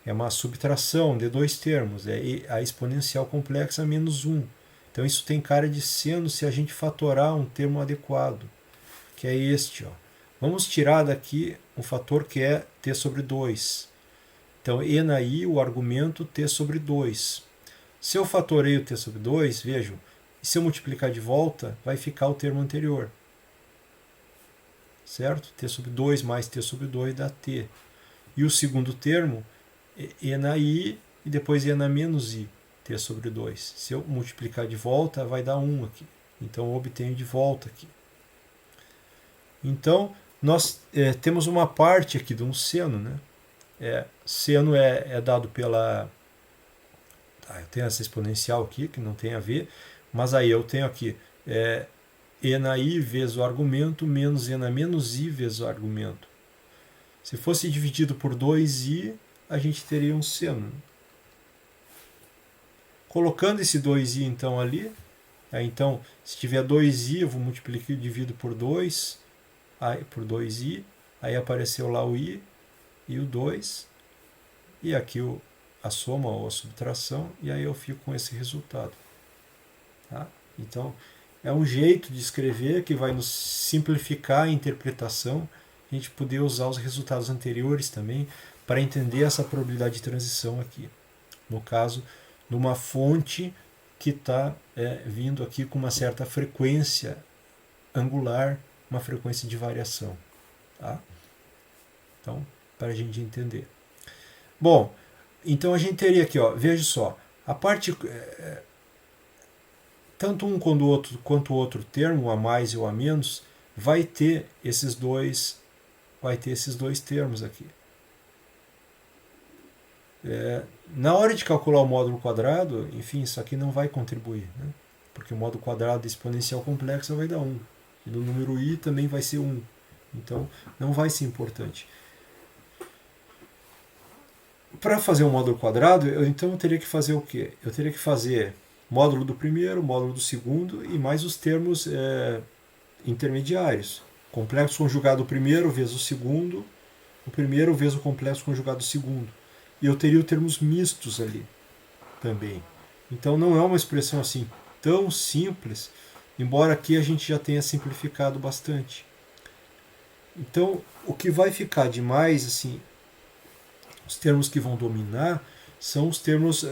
É uma subtração de dois termos, é a exponencial complexa menos 1. Então isso tem cara de seno se a gente fatorar um termo adequado, que é este. Ó. Vamos tirar daqui um fator que é t sobre 2. Então, e na i, o argumento t sobre 2. Se eu fatoreio t sobre 2, vejam, se eu multiplicar de volta, vai ficar o termo anterior. Certo? T sobre 2 mais t sobre 2 dá t. E o segundo termo, e na i, e depois e na menos i, t sobre 2. Se eu multiplicar de volta, vai dar 1 aqui. Então, eu obtenho de volta aqui. Então, nós temos uma parte aqui de um seno, né? Seno é dado pela... eu tenho essa exponencial aqui, que não tem a ver, mas aí eu tenho aqui e na i vezes o argumento, menos e na menos i vezes o argumento. Se fosse dividido por 2i, a gente teria um seno. Colocando esse 2i então ali, então se tiver 2i, eu vou multiplicar e divido por 2, por 2i, aí apareceu lá o i e o 2, e aqui a soma ou a subtração, e aí eu fico com esse resultado. Tá? Então, é um jeito de escrever que vai nos simplificar a interpretação, a gente poder usar os resultados anteriores também para entender essa probabilidade de transição aqui. No caso, numa fonte que está vindo aqui com uma certa frequência angular, uma frequência de variação. Tá? Então, para a gente entender. Bom, então a gente teria aqui, ó, veja só, a parte... tanto um quanto o outro termo, o a mais e o a menos, vai ter esses dois termos aqui. Na hora de calcular o módulo quadrado, enfim, isso aqui não vai contribuir, né? Porque o módulo quadrado exponencial complexa vai dar 1. E no número i também vai ser 1. Então, não vai ser importante. Para fazer um módulo quadrado, eu teria que fazer o quê? Eu teria que fazer módulo do primeiro, módulo do segundo e mais os termos intermediários. Complexo conjugado primeiro vezes o primeiro vezes o complexo conjugado segundo. E eu teria os termos mistos ali também. Então não é uma expressão assim tão simples, embora aqui a gente já tenha simplificado bastante. Então, o que vai ficar demais, assim, os termos que vão dominar são os termos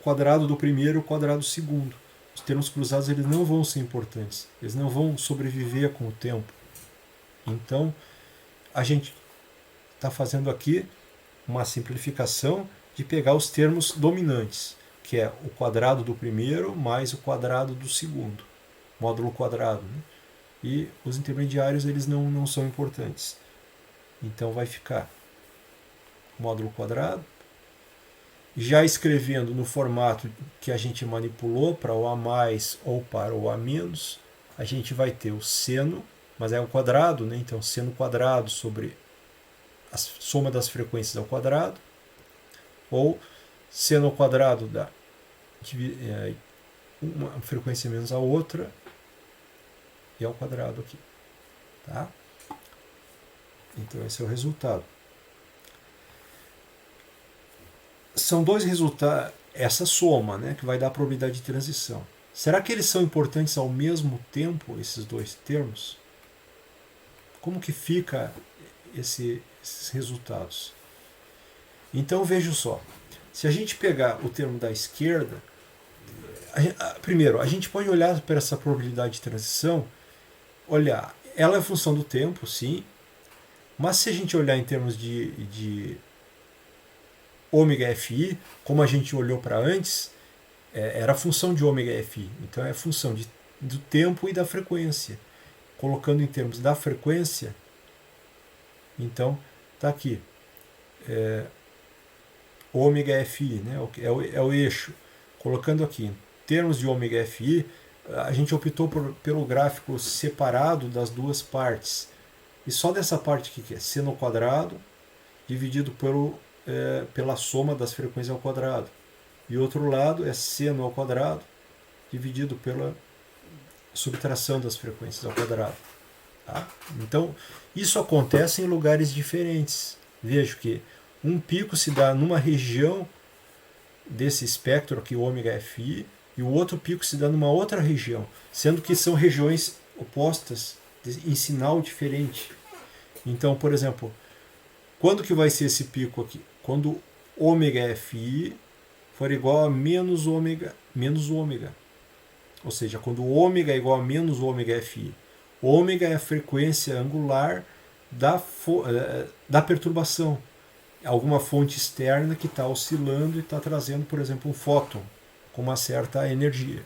quadrado do primeiro e quadrado do segundo. Os termos cruzados eles não vão ser importantes, eles não vão sobreviver com o tempo. Então, a gente está fazendo aqui uma simplificação de pegar os termos dominantes, que é o quadrado do primeiro mais o quadrado do segundo, módulo quadrado. Né? E os intermediários eles não são importantes. Então vai ficar módulo quadrado, já escrevendo no formato que a gente manipulou para o a mais ou para o a menos, a gente vai ter o seno, mas é o quadrado, né? Então seno quadrado sobre a soma das frequências ao quadrado, ou seno ao quadrado da uma frequência menos a outra, e ao quadrado aqui. Tá? Então esse é o resultado. São dois resultados, essa soma, né, que vai dar a probabilidade de transição. Será que eles são importantes ao mesmo tempo, esses dois termos? Como que fica esses resultados? Então veja só, se a gente pegar o termo da esquerda, primeiro, a gente pode olhar para essa probabilidade de transição, olhar, ela é função do tempo, sim, mas se a gente olhar em termos de ômega fi, como a gente olhou para antes, era a função de ômega fi. Então é a função do tempo e da frequência. Colocando em termos da frequência, então está aqui. Ômega fi, né? É o eixo. Colocando aqui, em termos de ômega fi, a gente optou pelo gráfico separado das duas partes. e só dessa parte aqui, que é seno ao quadrado, dividido pela soma das frequências ao quadrado. E outro lado é seno ao quadrado, dividido pela subtração das frequências ao quadrado. Tá? Então, isso acontece em lugares diferentes. Vejo que um pico se dá numa região desse espectro aqui, ômega FI, e o outro pico se dá numa outra região, sendo que são regiões opostas, em sinal diferente. Então, por exemplo, quando que vai ser esse pico aqui? Quando ômega FI for igual a menos ômega. Ou seja, quando ômega é igual a menos ômega FI. Ômega é a frequência angular da perturbação. Alguma fonte externa que está oscilando e está trazendo, por exemplo, um fóton com uma certa energia,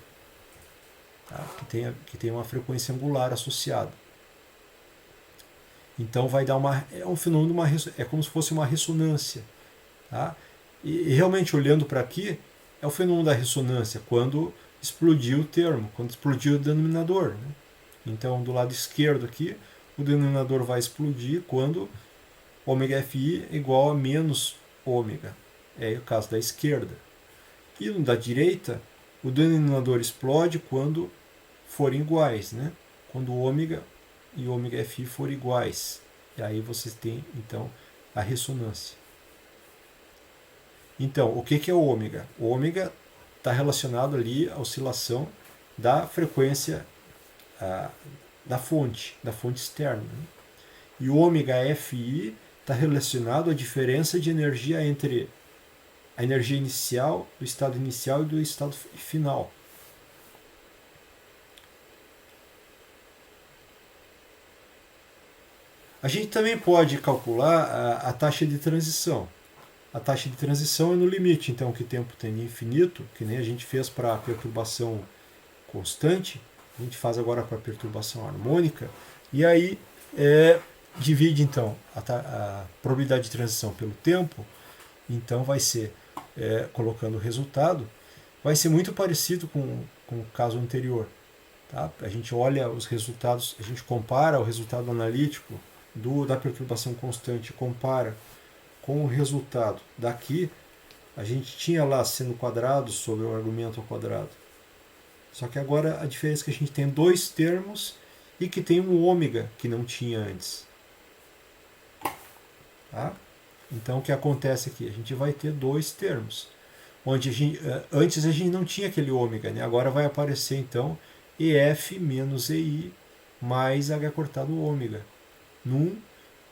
tá? que tem uma frequência angular associada. Então vai dar é um fenômeno, é como se fosse uma ressonância. Tá? E realmente, olhando para aqui, é o fenômeno da ressonância, quando explodiu o termo, quando explodiu o denominador. Né? Então, do lado esquerdo aqui, o denominador vai explodir quando ômega FI é igual a menos ômega. É o caso da esquerda. E no da direita, o denominador explode quando forem iguais. Né? Quando ômega e ômega FI forem iguais. E aí você tem, então, a ressonância. Então, o que é o ômega? O ômega está relacionado ali à oscilação da frequência da fonte externa. Né? E o ômega FI está relacionado à diferença de energia entre a energia inicial, do estado inicial e do estado final. A gente também pode calcular a taxa de transição. A taxa de transição é no limite, então, que tempo tem infinito, que nem a gente fez para a perturbação constante, a gente faz agora para a perturbação harmônica, e aí divide, então, a probabilidade de transição pelo tempo, então vai ser, colocando o resultado, vai ser muito parecido com o caso anterior. Tá? A gente olha os resultados, a gente compara o resultado analítico da perturbação constante, compara com o resultado daqui, a gente tinha lá seno quadrado sobre o argumento ao quadrado. Só que agora a diferença é que a gente tem dois termos e que tem um ômega que não tinha antes. Tá? Então o que acontece aqui? A gente vai ter dois termos. Onde antes a gente não tinha aquele ômega, né? Agora vai aparecer então EF menos EI mais H cortado ômega. Num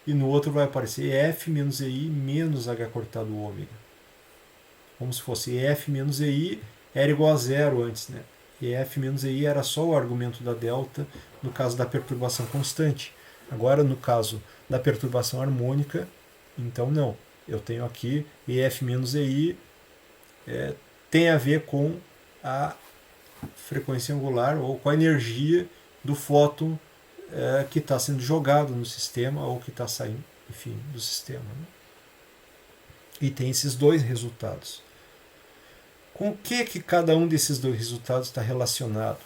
e no outro vai aparecer EF menos EI menos H cortado ômega. Como se fosse EF menos EI era igual a zero antes, né? EF menos EI era só o argumento da delta no caso da perturbação constante. Agora, no caso da perturbação harmônica, então não. Eu tenho aqui EF menos EI tem a ver com a frequência angular ou com a energia do fóton que está sendo jogado no sistema ou que está saindo, enfim, do sistema. Né? E tem esses dois resultados. Com o que cada um desses dois resultados está relacionado?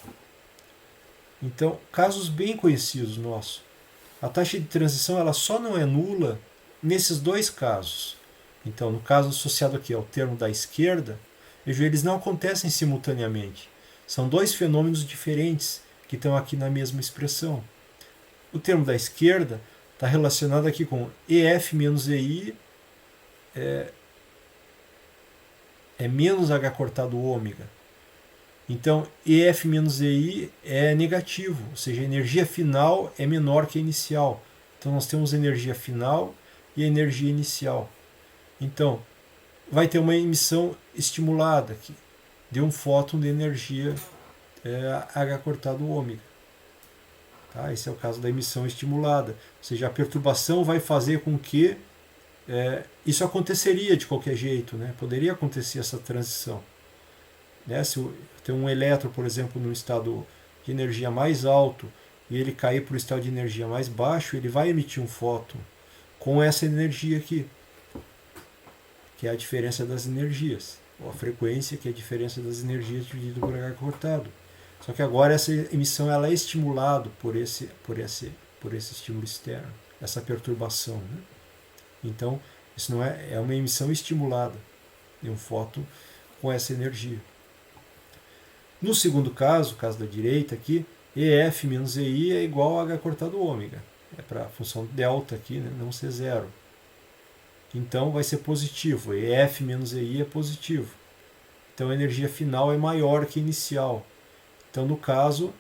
Então, casos bem conhecidos nossos. A taxa de transição ela só não é nula nesses dois casos. Então, no caso associado aqui ao termo da esquerda, veja, eles não acontecem simultaneamente. São dois fenômenos diferentes que estão aqui na mesma expressão. O termo da esquerda está relacionado aqui com EF menos EI é menos H cortado ômega. Então, EF menos EI é negativo, ou seja, a energia final é menor que a inicial. Então, nós temos a energia final e a energia inicial. Então, vai ter uma emissão estimulada aqui de um fóton de energia H cortado ômega. Tá? Esse é o caso da emissão estimulada. Ou seja, a perturbação vai fazer com que isso aconteceria de qualquer jeito. Né? Poderia acontecer essa transição. Né? Se tem um elétron, por exemplo, no estado de energia mais alto e ele cair para o estado de energia mais baixo, ele vai emitir um fóton com essa energia aqui, que é a diferença das energias. Ou a frequência, que é a diferença das energias dividido por H cortado. Só que agora essa emissão ela é estimulada por esse estímulo externo. essa perturbação, né? Então, isso não é uma emissão estimulada de um fóton com essa energia. No segundo caso, o caso da direita aqui, EF menos EI é igual a H cortado ômega. É para a função delta aqui, né, não ser zero. Então vai ser positivo. EF menos EI é positivo. Então a energia final é maior que a inicial. Então, no caso,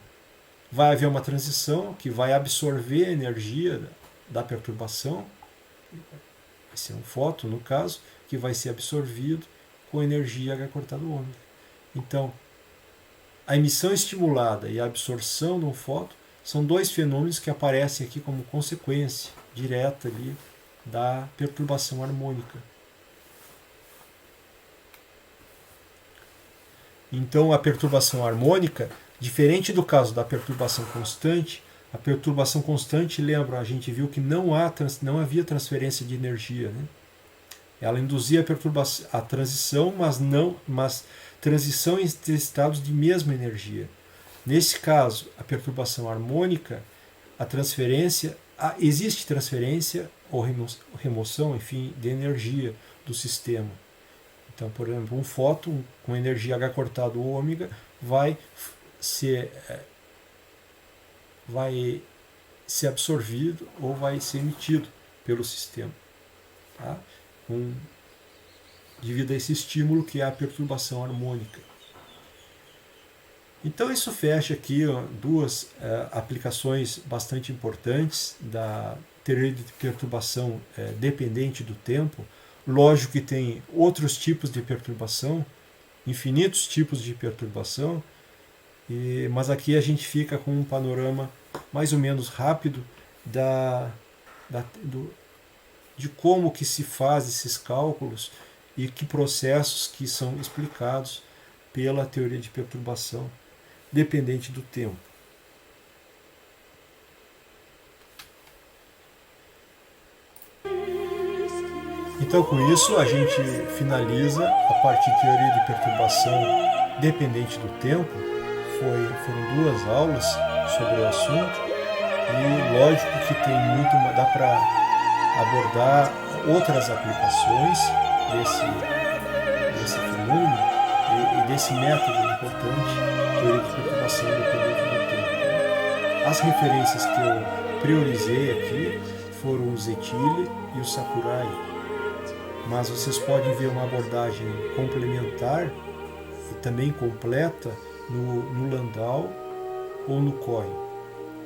vai haver uma transição que vai absorver a energia da perturbação. Vai ser um fóton, no caso, que vai ser absorvido com energia H cortado ômega. Então, a emissão estimulada e a absorção de um fóton são dois fenômenos que aparecem aqui como consequência direta ali da perturbação harmônica. Então, a perturbação harmônica, diferente do caso da perturbação constante, a perturbação constante, lembra, a gente viu que não havia transferência de energia, né? Ela induzia a transição, mas transição entre estados de mesma energia. Nesse caso, a perturbação harmônica, existe transferência ou remoção, enfim, de energia do sistema. Então, por exemplo, um fóton com energia H cortado ômega vai ser absorvido ou vai ser emitido pelo sistema, tá? Devido a esse estímulo que é a perturbação harmônica. Então isso fecha aqui duas aplicações bastante importantes da teoria de perturbação dependente do tempo. Lógico que tem outros tipos de perturbação, infinitos tipos de perturbação, mas aqui a gente fica com um panorama mais ou menos rápido de como que se faz esses cálculos e que processos que são explicados pela teoria de perturbação dependente do tempo. Então, com isso, a gente finaliza a parte de teoria de perturbação dependente do tempo. Foram 2 aulas sobre o assunto e lógico que tem dá para abordar outras aplicações desse fenômeno e desse método importante, teoria de perturbação dependente do tempo. As referências que eu priorizei aqui foram o Zethile e o Sakurai, mas vocês podem ver uma abordagem complementar e também completa no Landau ou no Cohen.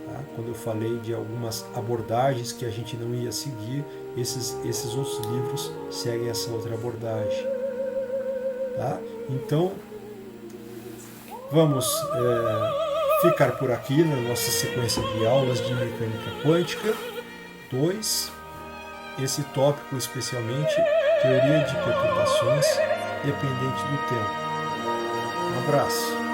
Tá? Quando eu falei de algumas abordagens que a gente não ia seguir, esses outros livros seguem essa outra abordagem. Tá? Então, vamos ficar por aqui na nossa sequência de aulas de mecânica quântica 2. Esse tópico especialmente, teoria de perturbações dependente do tempo. Um abraço.